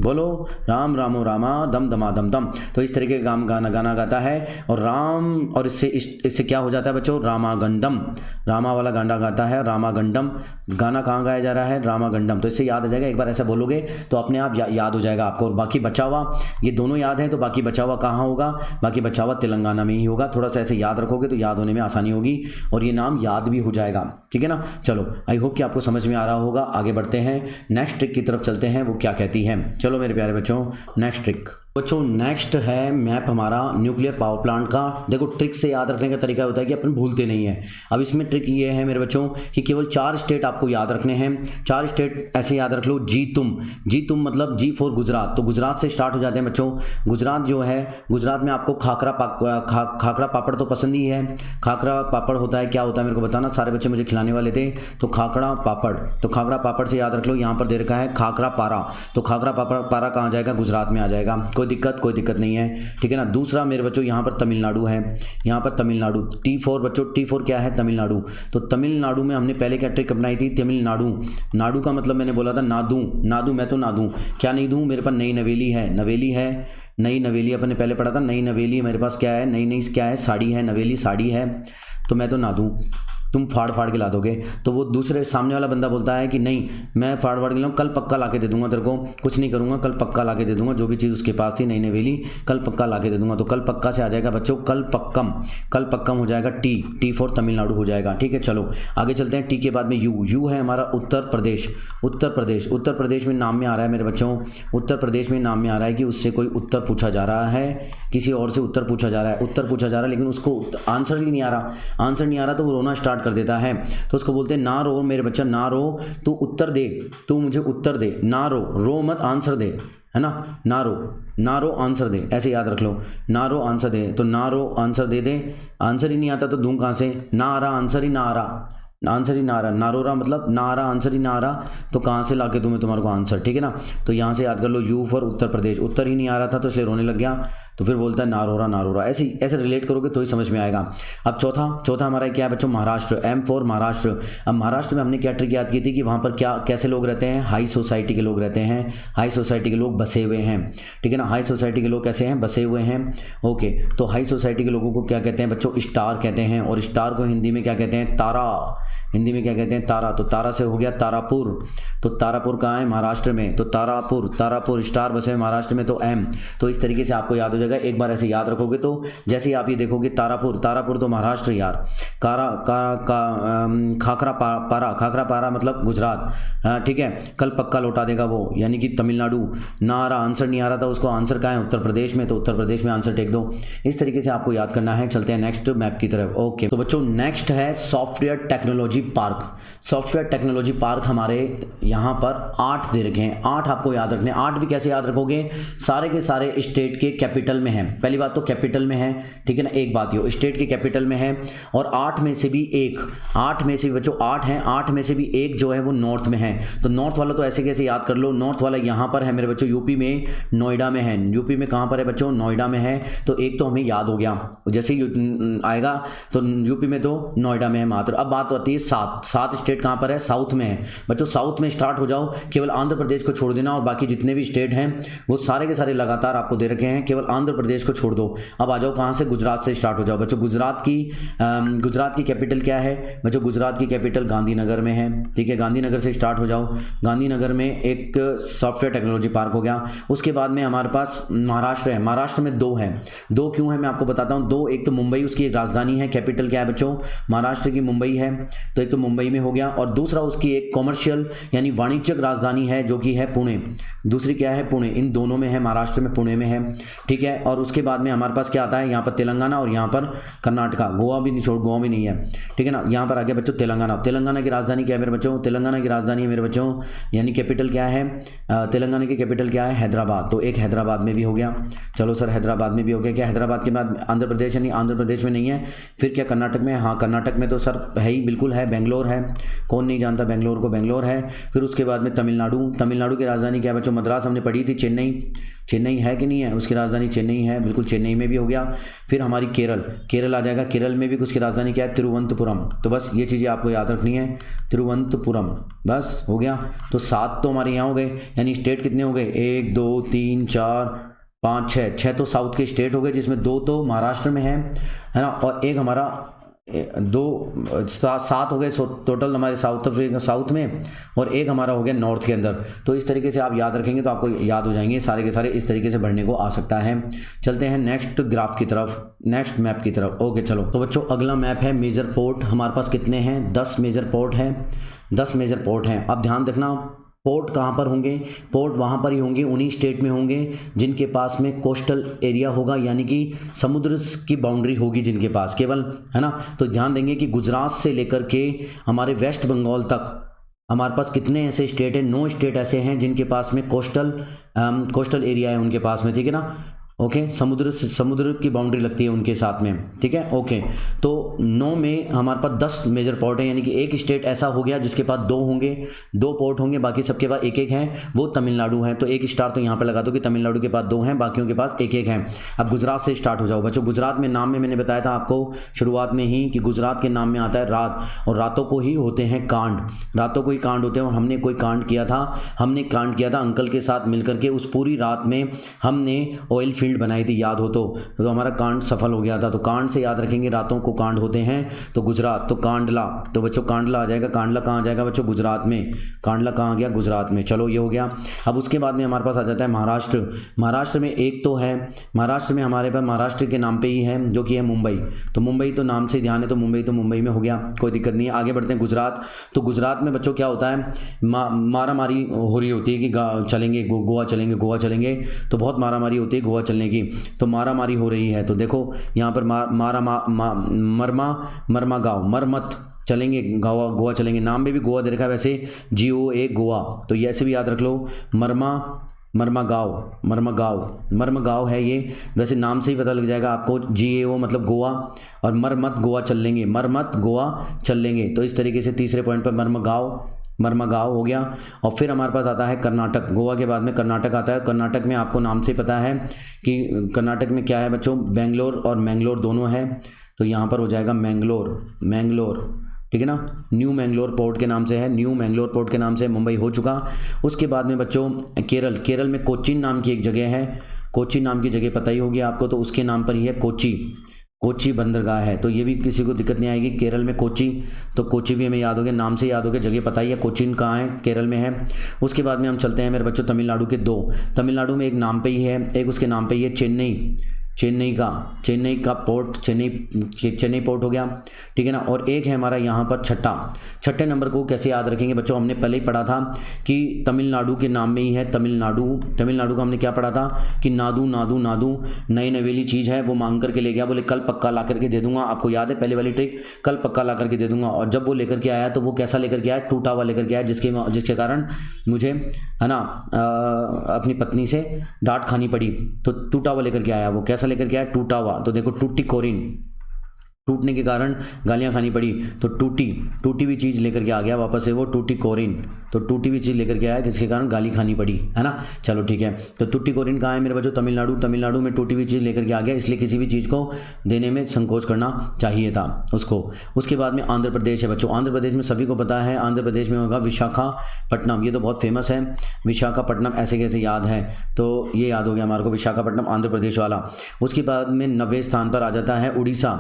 बोलो राम रामो रामा, दम दमा दम दम। तो इस तरीके का गाना गाता है। और राम, और इससे क्या हो जाता है बच्चों, रामागंडम, रामा वाला गाना गाता है, रामागंडम। गाना कहाँ गाया जा रहा है, रामागंडम। तो इससे याद आ जाएगा, एक बार ऐसा बोलोगे तो अपने आप याद हो जाएगा आपको। और बाकी बचा हुआ, ये दोनों याद है तो बाकी बचा हुआ कहाँ होगा, बाकी बचा हुआ तेलंगाना में ही होगा। थोड़ा सा ऐसे याद रखोगे तो याद होने में आसानी होगी और ये नाम याद भी हो जाएगा, ठीक है ना। चलो आई होप कि आपको समझ में आ रहा होगा। आगे बढ़ते हैं, नेक्स्ट ट्रिक की तरफ चलते हैं, वो क्या कहती है। चलो मेरे प्यारे बच्चों नेक्स्ट ट्रिक। बच्चों नेक्स्ट है मैप हमारा न्यूक्लियर पावर प्लांट का। देखो ट्रिक से याद रखने का तरीका होता है कि अपन भूलते नहीं है। अब इसमें ट्रिक ये है मेरे बच्चों कि केवल 4 स्टेट आपको याद रखने हैं। 4 स्टेट ऐसे याद रख लो, जी तुम मतलब G फॉर गुजरात। तो गुजरात से स्टार्ट हो जाते हैं बच्चों। गुजरात जो है, गुजरात में आपको खाकरा पापड़ तो पसंद ही है। खाकरा पापड़ होता है, क्या होता है मेरे को बताना, सारे बच्चे मुझे खिलाने वाले थे। तो खाकरा पापड़, तो खाकरा पापड़ से याद रख लो, यहाँ पर दे रखा है खाकरा पारा। तो खाकरा पारा कहाँ जाएगा, गुजरात में आ जाएगा, कोई दिक्कत नहीं है, ठीक है ना। दूसरा मेरे बच्चों यहाँ पर तमिलनाडु है, यहाँ पर तमिलनाडु, T4 बच्चों, T4 क्या है, तमिलनाडु। तो तमिलनाडु में हमने पहले क्या ट्रिक अपनाई थी, तमिलनाडु, नाडु का मतलब मैंने बोला था नादू, मैं तो नादू, क्या नहीं दूँ, मेरे पास नई नवेली है, नई नवेली अपन ने पहले पढ़ा था। नई नवेली मेरे पास क्या है, नई क्या है, साड़ी है, नवेली साड़ी है, तो मैं तो ना दूँ, तुम फाड़ के ला दोगे। तो वो दूसरे सामने वाला बंदा बोलता है कि नहीं मैं फाड़ के लाऊं, कल पक्का ला के दे दूंगा, तेरे को कुछ नहीं करूंगा, कल पक्का ला के दे दूंगा, जो भी चीज़ उसके पास थी नई नवेली, कल पक्का ला के दे दूंगा। तो कल पक्का से आ जाएगा बच्चों कल पक्कम हो जाएगा, T4 तमिलनाडु हो जाएगा, ठीक है। चलो आगे चलते हैं। टी के बाद में यू है हमारा उत्तर प्रदेश में नाम में आ रहा है मेरे बच्चों, उत्तर प्रदेश में नाम में आ रहा है कि उससे कोई उत्तर पूछा जा रहा है, किसी और से उत्तर पूछा जा रहा है, लेकिन उसको आंसर ही नहीं आ रहा, तो वो रोना स्टार्ट कर देता है। तो उसको बोलते हैं ना रो मेरे बच्चा, ना रो, तू उत्तर दे, तू मुझे उत्तर दे, ना रो मत, आंसर दे, है ना, नारो, नारो आंसर दे, ऐसे याद रख लो, नारो आंसर दे, तो नारो आंसर दे दे, आंसर ही नहीं आता तो दूं कहाँ से, ना आ रहा आंसर ही ना आ रहा, आंसर ही ना आ रहा, नारोरा मतलब ना आ रहा, आंसर ही ना आ रहा, तो कहाँ से लाके दूँ मैं तुम्हारे को आंसर, ठीक है ना। तो यहाँ से याद कर लो, यू फॉर उत्तर प्रदेश, उत्तर ही नहीं आ रहा था तो इसलिए रोने लग गया, तो फिर बोलता है नारोरा नारोरा, ऐसे रिलेट करोगे तो ही समझ में आएगा। अब चौथा हमारा क्या है बच्चों, महाराष्ट्र, एम फॉर महाराष्ट्र। अब महाराष्ट्र में हमने क्या ट्रिक याद की थी कि वहाँ पर क्या कैसे लोग रहते हैं, हाई सोसाइटी के लोग रहते हैं, हाई सोसाइटी के लोग बसे हुए हैं, ठीक है ना, हाई सोसाइटी के लोग कैसे हैं, बसे हुए हैं। ओके, तो हाई सोसाइटी के लोगों को क्या कहते हैं बच्चों, स्टार कहते हैं, और स्टार को हिंदी में क्या कहते हैं, तारा, हिंदी में क्या कहते हैं, तारा। तो तारा से हो गया तारापुर, तो तारापुर कहाँ है, महाराष्ट्र में, तो तारापुर स्टार बसे महाराष्ट्र में, तो एम। तो इस तरीके से आपको याद हो जाएगा, एक बार ऐसे याद रखोगे तो जैसे ही आप ये देखोगे तारापुर तो महाराष्ट्र यार, खाखरा पारा मतलब गुजरात, ठीक है, कल पक्का लौटा देगा वो, यानी कि तमिलनाडु। ना आ रहा, आंसर नहीं आ रहा था, उसको आंसर कहाँ है, उत्तर प्रदेश में, तो उत्तर प्रदेश में आंसर टेक दो। इस तरीके से आपको याद करना है। चलते हैं नेक्स्ट मैप की तरफ। ओके, तो बच्चों नेक्स्ट है software technology park. Software technology park हमारे यहाँ पर 8 दे रखे हैं, 8 आपको याद रखने। 8 भी कैसे याद रखोगे, सारे के सारे स्टेट के कैपिटल में हैं। पहली बात तो कैपिटल में है, ठीक है ना, एक बात ये स्टेट के कैपिटल में है, और 8 में से भी एक, 8 में से बच्चों 8 हैं, 8 में से भी एक जो है वो नॉर्थ में है। तो नॉर्थ वाला तो ऐसे कैसे याद कर लो, नॉर्थ वाला यहाँ पर है मेरे बच्चों, यूपी में नोएडा में है। यूपी में कहाँ पर है बच्चों, नोएडा में है। तो एक तो हमें याद हो गया, जैसे आएगा तो यूपी में तो नोएडा में है मात्र। अब बात आती है 7 स्टेट कहाँ पर है, साउथ में है बच्चों। साउथ में स्टार्ट हो जाओ, केवल आंध्र प्रदेश को छोड़ देना, और बाकी जितने भी स्टेट हैं वो सारे के सारे लगातार आपको दे रखे हैं, केवल आंध्र प्रदेश को छोड़ दो। अब आ जाओ कहाँ से, गुजरात से स्टार्ट हो जाओ बच्चों। गुजरात की कैपिटल क्या है बच्चों, गुजरात की कैपिटल गांधीनगर में है, ठीक है, गांधीनगर से स्टार्ट हो जाओ। गांधीनगर में एक सॉफ्टवेयर टेक्नोलॉजी पार्क हो गया। उसके बाद में हमारे पास महाराष्ट्र है। महाराष्ट्र में 2 है, 2 क्यों है मैं आपको बताता हूँ। 2, एक तो मुंबई उसकी एक राजधानी है, कैपिटल क्या है बच्चों, महाराष्ट्र की मुंबई है, तो एक तो मुंबई में हो गया, और दूसरा उसकी एक कॉमर्शियल यानी वाणिज्यिक राजधानी है जो कि है पुणे। दूसरी क्या है, पुणे। इन दोनों में है, महाराष्ट्र में पुणे में है, ठीक है। और उसके बाद में हमारे पास क्या आता है, यहाँ पर तेलंगाना और यहाँ पर कर्नाटका, गोवा भी नहीं छोड़, गोवा भी नहीं है, ठीक है ना। यहाँ पर आ गया बच्चों तेलंगाना। तेलंगाना की राजधानी क्या है मेरे बच्चों, तेलंगाना की राजधानी है मेरे बच्चों, यानी कैपिटल क्या है, तेलंगाना की कैपिटल क्या है, हैदराबाद। तो एक हैदराबाद में भी हो गया, चलो सर हैदराबाद में भी हो गया। क्या हैदराबाद के बाद आंध्र प्रदेश है, नहीं आंध्र प्रदेश में नहीं है, फिर क्या कर्नाटक में, हाँ कर्नाटक में तो सर है ही, बिल्कुल है, बेंगलोर है, कौन नहीं जानता बेंगलोर को, बेंगलोर है। फिर उसके बाद में तमिलनाडु की राजधानी क्या है बच्चों, मद्रास हमने पढ़ी थी, चेन्नई है कि नहीं है, उसकी राजधानी चेन्नई है, बिल्कुल चेन्नई में भी हो गया। फिर हमारी केरल आ जाएगा, केरल में भी उसकी राजधानी क्या है, तिरुवनंतपुरम। तो बस ये चीज़ें आपको याद रखनी है, तिरुवनंतपुरम, बस हो गया। तो 7 तो हमारे यहाँ हो गए, यानी स्टेट कितने हो गए, 1 2 3 4 5 6 तो साउथ के स्टेट हो गए, जिसमें 2 तो महाराष्ट्र में है ना, और एक हमारा 7 हो गए टोटल हमारे साउथ में, और एक हमारा हो गया नॉर्थ के अंदर। तो इस तरीके से आप याद रखेंगे तो आपको याद हो जाएंगे सारे के सारे, इस तरीके से बढ़ने को आ सकता है। चलते हैं नेक्स्ट ग्राफ की तरफ, नेक्स्ट मैप की तरफ। ओके चलो, तो बच्चों अगला मैप है मेजर पोर्ट। हमारे पास कितने हैं, 10 मेजर पोर्ट हैं, 10 मेजर पोर्ट हैं। अब ध्यान रखना, पोर्ट कहाँ पर होंगे, पोर्ट वहाँ पर ही होंगे, उन्हीं स्टेट में होंगे जिनके पास में कोस्टल एरिया होगा, यानी कि समुद्र की बाउंड्री होगी जिनके पास, केवल, है ना। तो ध्यान देंगे कि गुजरात से लेकर के हमारे वेस्ट बंगाल तक हमारे पास कितने ऐसे स्टेट हैं, 9 स्टेट ऐसे हैं जिनके पास में कोस्टल एरिया है उनके पास में, ठीक है ना। ओके, समुद्र की बाउंड्री लगती है उनके साथ में, ठीक है। ओके, तो 9 में हमारे पास 10 मेजर पोर्ट है, यानी कि एक स्टेट ऐसा हो गया जिसके पास 2 होंगे, 2 पोर्ट होंगे, बाकी सबके पास एक हैं, वो तमिलनाडु है। तो एक स्टार तो यहाँ पे लगा दो कि तमिलनाडु के पास 2 हैं, बाकियों के पास एक हैं। अब गुजरात से स्टार्ट हो जाओ बच्चों। गुजरात में नाम में मैंने बताया था आपको शुरुआत में ही कि गुजरात के नाम में आता है रात, और रातों को ही होते हैं कांड, रातों को ही कांड होते हैं। और हमने कोई कांड किया था, अंकल के साथ मिलकर के, उस पूरी रात में हमने ऑयल फील्ड बनाई थी, याद हो तो हमारा कांड सफल हो गया था। तो कांड से याद रखेंगे, रातों को कांड होते हैं, तो गुजरात, तो कांडला, तो बच्चों कांडला आ जाएगा। कांडला कहाँ आ जाएगा बच्चों, गुजरात में। कांडला कहाँ आ गया, गुजरात में। चलो ये हो गया। अब उसके बाद में हमारे पास आ जाता है महाराष्ट्र। महाराष्ट्र में एक तो है, महाराष्ट्र में हमारे पास महाराष्ट्र के नाम पे ही है जो कि है मुंबई। तो मुंबई तो नाम से ध्यान है, तो मुंबई में हो गया, कोई दिक्कत नहीं है। आगे बढ़ते हैं गुजरात। तो गुजरात में बच्चों क्या होता है, मारा मारी हो रही होती है कि चलेंगे गोवा चलेंगे, तो बहुत मारा मारी होती है गोवा चलने की। तो मारा मारी हो रही है, तो देखो यहाँ पर मरमा गाँव, मरमत चलेंगे, गोवा चलेंगे। नाम में भी गोवा दे रखा है वैसे, GOA गोवा, तो ये ऐसे भी याद रख लो, मर्मगांव है ये, वैसे नाम से ही पता लग जाएगा आपको, GAO मतलब गोवा, और मत गोवा चल लेंगे। तो इस तरीके से तीसरे पॉइंट पर मर्मगांव हो गया। और फिर हमारे पास आता है कर्नाटक। गोवा के बाद में कर्नाटक आता है। कर्नाटक में आपको नाम से ही पता है कि कर्नाटक में क्या है बच्चों, बेंगलोर और मैंगलोर दोनों है, तो यहाँ पर हो जाएगा मैंगलोर, ठीक है ना। न्यू मैंगलोर पोर्ट के नाम से है, मुंबई हो चुका। उसके बाद में बच्चों केरल में कोचीन नाम की एक जगह है, कोची नाम की जगह पता ही होगी आपको, तो उसके नाम पर ही है कोची बंदरगाह है। तो ये भी किसी को दिक्कत नहीं आएगी, केरल में कोची, तो कोची भी हमें याद हो गया, नाम से याद हो गया, जगह पता ही है, कोचीन कहाँ है, केरल में है। उसके बाद में हम चलते हैं मेरे बच्चों तमिलनाडु के दो। तमिलनाडु में एक नाम पे ही है, एक उसके नाम पे ही है चेन्नई का पोर्ट, चेन्नई पोर्ट हो गया, ठीक है ना। और एक है हमारा यहाँ पर छठे नंबर को कैसे याद रखेंगे बच्चों, हमने पहले ही पढ़ा था कि तमिलनाडु के नाम में ही है तमिलनाडु का हमने क्या पढ़ा था कि नादू नई नवेली चीज़ है, वो मांग करके ले गया, बोले कल पक्का ला करके दे दूंगा। आपको याद है पहले वाली ट्रिक, कल पक्का ला करके दे दूंगा। और जब वो लेकर के आया तो वो कैसा लेकर के आया, टूटा हुआ लेकर के आया, जिसके कारण मुझे है ना अपनी पत्नी से डांट खानी पड़ी। तो टूटा हुआ लेकर के आया, वो कैसा लेकर के आया, टूटा हुआ। तो देखो टूटी कोरिन, टूटने के कारण गालियां खानी पड़ी, तो टूटी हुई चीज़ लेकर के आ गया वापस से वो टूटी कोरिन, तो टूटी हुई चीज़ लेकर के आया जिसके कारण गाली खानी पड़ी, है ना। चलो ठीक है, तो टूटी कोरिन कहाँ है मेरे बच्चों, तमिलनाडु में टूटी हुई चीज़ लेकर के आ गया, इसलिए किसी भी चीज़ को देने में संकोच करना चाहिए था उसको। उसके बाद में आंध्र प्रदेश है बच्चों। आंध्र प्रदेश में सभी को पता है, आंध्र प्रदेश में होगा विशाखापट्टनम, ये तो बहुत फेमस है विशाखापट्टनम, ऐसे कैसे याद है, तो ये याद हो गया हमारे को विशाखापट्टनम आंध्र प्रदेश वाला। उसके बाद में 90वें स्थान पर आ जाता है उड़ीसा।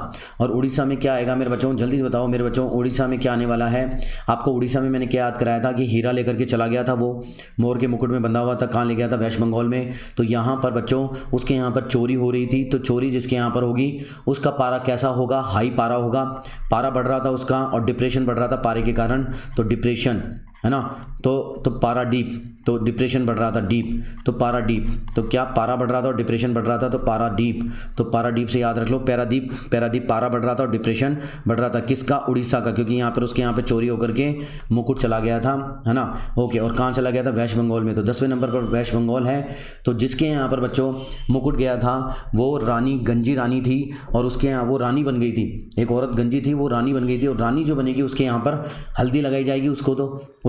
और उड़ीसा में क्या आएगा मेरे बच्चों, जल्दी से बताओ मेरे बच्चों, उड़ीसा में क्या आने वाला है आपको। उड़ीसा में मैंने क्या याद कराया था कि हीरा लेकर के चला गया था, वो मोर के मुकुट में बंधा हुआ था, कहाँ ले गया था, वेस्ट बंगाल में। तो यहाँ पर बच्चों उसके यहाँ पर चोरी हो रही थी, तो चोरी जिसके यहाँ पर होगी उसका पारा कैसा होगा, हाई पारा होगा, पारा बढ़ रहा था उसका, और डिप्रेशन बढ़ रहा था पारे के कारण, तो डिप्रेशन है ना, तो पारा डीप, तो डिप्रेशन बढ़ रहा था डीप, तो पारा डीप, तो क्या पारा बढ़ रहा था और डिप्रेशन बढ़ रहा था, तो पारा डीप, तो पारा डीप से याद रख लो, पैरादीप पारा बढ़ रहा था और डिप्रेशन बढ़ रहा था, किसका, उड़ीसा का, क्योंकि यहाँ पर उसके यहाँ पे चोरी होकर के मुकुट चला गया था, है ना। ओके, और कहाँ चला गया था, वेस्ट बंगाल में। तो 10वें नंबर पर वेस्ट बंगाल है। तो जिसके यहाँ पर बच्चों मुकुट गया था वो गंजी रानी थी, और उसके यहाँ वो रानी बन गई थी, एक औरत गंजी थी वो रानी बन गई थी, और रानी जो बनेगी उसके यहाँ पर हल्दी लगाई जाएगी, उसको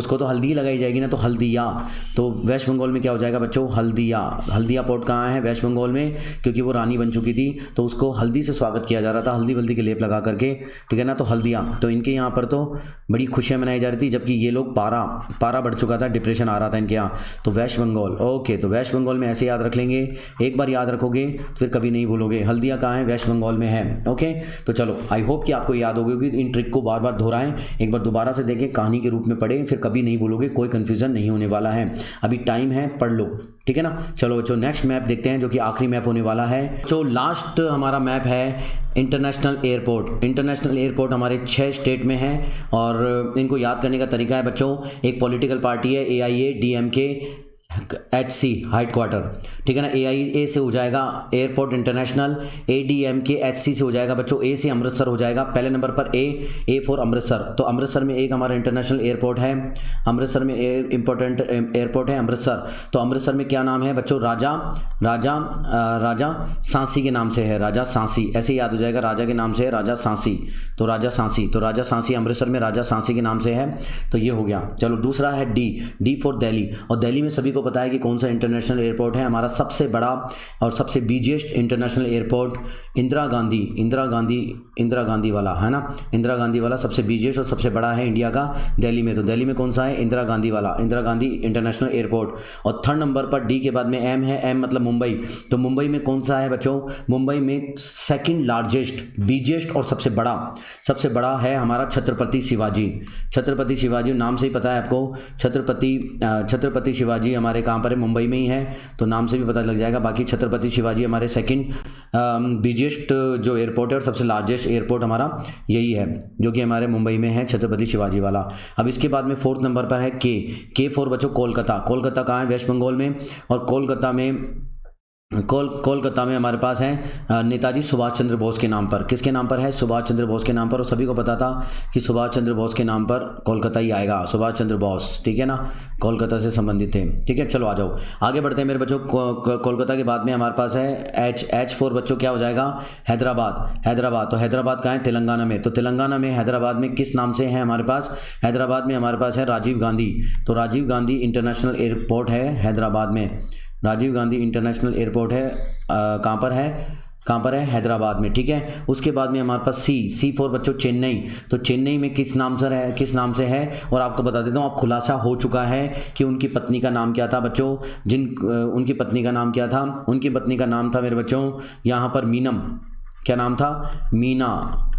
तो हल्दी लगाई जाएगी ना, तो हल्दिया। तो वेस्ट बंगाल में क्या हो जाएगा बच्चों, हल्दिया पोर्ट कहाँ है, वेस्ट बंगाल में, क्योंकि वो रानी बन चुकी थी, तो उसको हल्दी से स्वागत किया जा रहा था, हल्दी के लेप लगा करके, ठीक है ना। तो हल्दिया, तो इनके यहाँ पर तो बड़ी खुशियाँ मनाई जा रही थी, जबकि ये लोग पारा बढ़ चुका था, डिप्रेशन आ रहा था इनके यहाँ। तो वेस्ट बंगाल, ओके, तो वेस्ट बंगाल में ऐसे याद रख लेंगे, एक बार याद रखोगे फिर कभी नहीं भूलोगे। हल्दिया कहाँ है, वेस्ट बंगाल में है। ओके, तो चलो आई होप कि आपको याद होगी, इन ट्रिक को बार बार दोहराएं, एक बार दोबारा से देखें, कहानी के रूप में पढ़ें, फिर कभी नहीं भूलोगे, कोई कंफ्यूजन नहीं होने वाला है। अभी टाइम है, पढ़ लो, ठीक है ना। चलो बच्चों नेक्स्ट मैप देखते हैं, जो कि आखिरी मैप होने वाला है। जो लास्ट हमारा मैप है इंटरनेशनल एयरपोर्ट हमारे 6 स्टेट में है, और इनको याद करने का तरीका है बच्चों, एक पॉलिटिकल पार्टी है AIADMK HC हेडक्वार्टर, ठीक है ना। AIA से हो जाएगा एयरपोर्ट इंटरनेशनल, ADMK HC से हो जाएगा बच्चों, A से अमृतसर हो जाएगा। पहले नंबर पर A फॉर अमृतसर, तो अमृतसर में एक हमारा इंटरनेशनल एयरपोर्ट है, अमृतसर में इंपॉर्टेंट एयरपोर्ट है अमृतसर। तो अमृतसर में क्या नाम है बच्चों, राजा सांसी के नाम से है, राजा सांसी, ऐसे याद हो जाएगा, राजा के नाम से है राजा सांसी, तो राजा सांसी अमृतसर में राजा सांसी के नाम से है। तो ये हो गया। चलो दूसरा है D फॉर दिल्ली, और दिल्ली में सभी को पता है कि कौन सा इंटरनेशनल एयरपोर्ट है हमारा, सबसे बड़ा और सबसे biggest international airport Indira Gandhi वाला, है ना, इंदिरा गांधी वाला सबसे बिगेस्ट और सबसे बड़ा है इंडिया का दिल्ली में। तो दिल्ली में कौन सा है, इंदिरा गांधी इंटरनेशनल एयरपोर्ट। और थर्ड नंबर पर D के बाद में M है, M मतलब मुंबई। तो मुंबई में कौन सा है बच्चों, मुंबई में सेकंड लार्जेस्ट, बिगेस्ट और सबसे बड़ा है हमारा छत्रपति शिवाजी, नाम से ही पता है आपको, छत्रपति शिवाजी हमारे कहाँ पर है, मुंबई में ही है, तो नाम से भी पता लग जाएगा। बाकी छत्रपति शिवाजी हमारे सेकंड बिगेस्ट जो एयरपोर्ट है और सबसे लार्जेस्ट एयरपोर्ट हमारा यही है, जो कि हमारे मुंबई में है, छत्रपति शिवाजी वाला। अब इसके बाद में 4th नंबर पर है K फॉर बच्चों कोलकाता कहाँ है, वेस्ट बंगाल में। और कोलकाता में कोलकाता में हमारे पास है नेताजी सुभाष चंद्र बोस के नाम पर। किसके नाम पर है? सुभाष चंद्र बोस के नाम पर। और सभी को पता था कि सुभाष चंद्र बोस के नाम पर कोलकाता ही आएगा, सुभाष चंद्र बोस, ठीक है ना, कोलकाता से संबंधित थे। ठीक है, चलो आ जाओ आगे बढ़ते हैं मेरे बच्चों। कोलकाता के बाद में हमारे पास है एच फोर बच्चों, क्या हो जाएगा? हैदराबाद। हैदराबाद, तो हैदराबाद कहाँ है? तेलंगाना में। तो तेलंगाना में हैदराबाद में किस नाम से है हमारे पास? हैदराबाद में हमारे पास है राजीव गांधी। तो राजीव गांधी इंटरनेशनल एयरपोर्ट है हैदराबाद में। राजीव गांधी इंटरनेशनल एयरपोर्ट है कहाँ पर है? कहाँ पर है? हैदराबाद में। ठीक है, उसके बाद में हमारे पास सी फोर बच्चों चेन्नई। तो चेन्नई में किस नाम से है? और आपको बता देता हूँ, आप खुलासा हो चुका है कि उनकी पत्नी का नाम क्या था बच्चों? उनकी पत्नी का नाम क्या था? उनकी पत्नी का नाम था मेरे बच्चों यहाँ पर मीनम। क्या नाम था?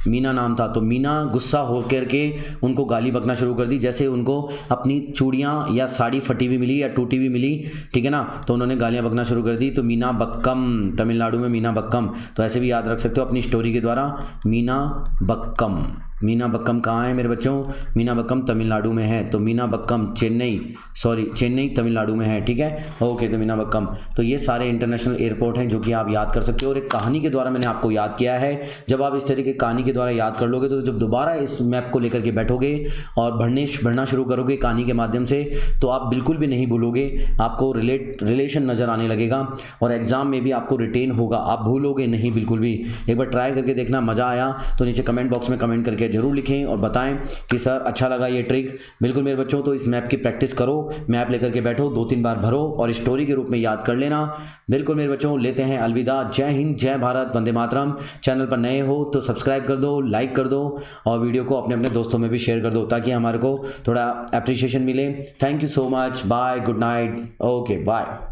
मीना नाम था। तो मीना गुस्सा होकर के उनको गाली बकना शुरू कर दी। जैसे उनको अपनी चूड़ियाँ या साड़ी फटी हुई मिली या टूटी हुई मिली, ठीक है ना, तो उन्होंने गालियाँ बकना शुरू कर दी। तो मीना बक्कम, तमिलनाडु में मीना बक्कम। तो ऐसे भी याद रख सकते हो अपनी स्टोरी के द्वारा, मीना बक्कम। मीना बक्कम कहाँ है मेरे बच्चों? मीना बक्कम तमिलनाडु में है। तो मीना बक्कम चेन्नई तमिलनाडु में है। ठीक है, ओके, तो मीना बक्कम। तो ये सारे इंटरनेशनल एयरपोर्ट हैं जो कि आप याद कर सकते हो। और एक कहानी के द्वारा मैंने आपको याद किया है। जब आप इस तरीके की कहानी के द्वारा याद कर लोगे तो जब दोबारा इस मैप को लेकर के बैठोगे और बढ़ना शुरू करोगे कहानी के माध्यम से, तो आप बिल्कुल भी नहीं भूलोगे। आपको रिलेशन नज़र आने लगेगा और एग्जाम में भी आपको रिटेन होगा, आप भूलोगे नहीं बिल्कुल भी। एक बार ट्राई करके देखना, मज़ा आया तो नीचे कमेंट बॉक्स में कमेंट करके जरूर लिखें और बताएं कि सर अच्छा लगा ये ट्रिक। बिल्कुल मेरे बच्चों, तो इस मैप की प्रैक्टिस करो, मैप लेकर के बैठो, 2-3 बार भरो और स्टोरी के रूप में याद कर लेना। बिल्कुल मेरे बच्चों, लेते हैं अलविदा। जय हिंद, जय भारत, वंदे मातरम। चैनल पर नए हो तो सब्सक्राइब कर दो, लाइक कर दो और वीडियो को अपने अपने दोस्तों में भी शेयर कर दो ताकि हमारे को थोड़ा अप्रिशिएशन मिले। Thank you so much, bye, good night, okay bye.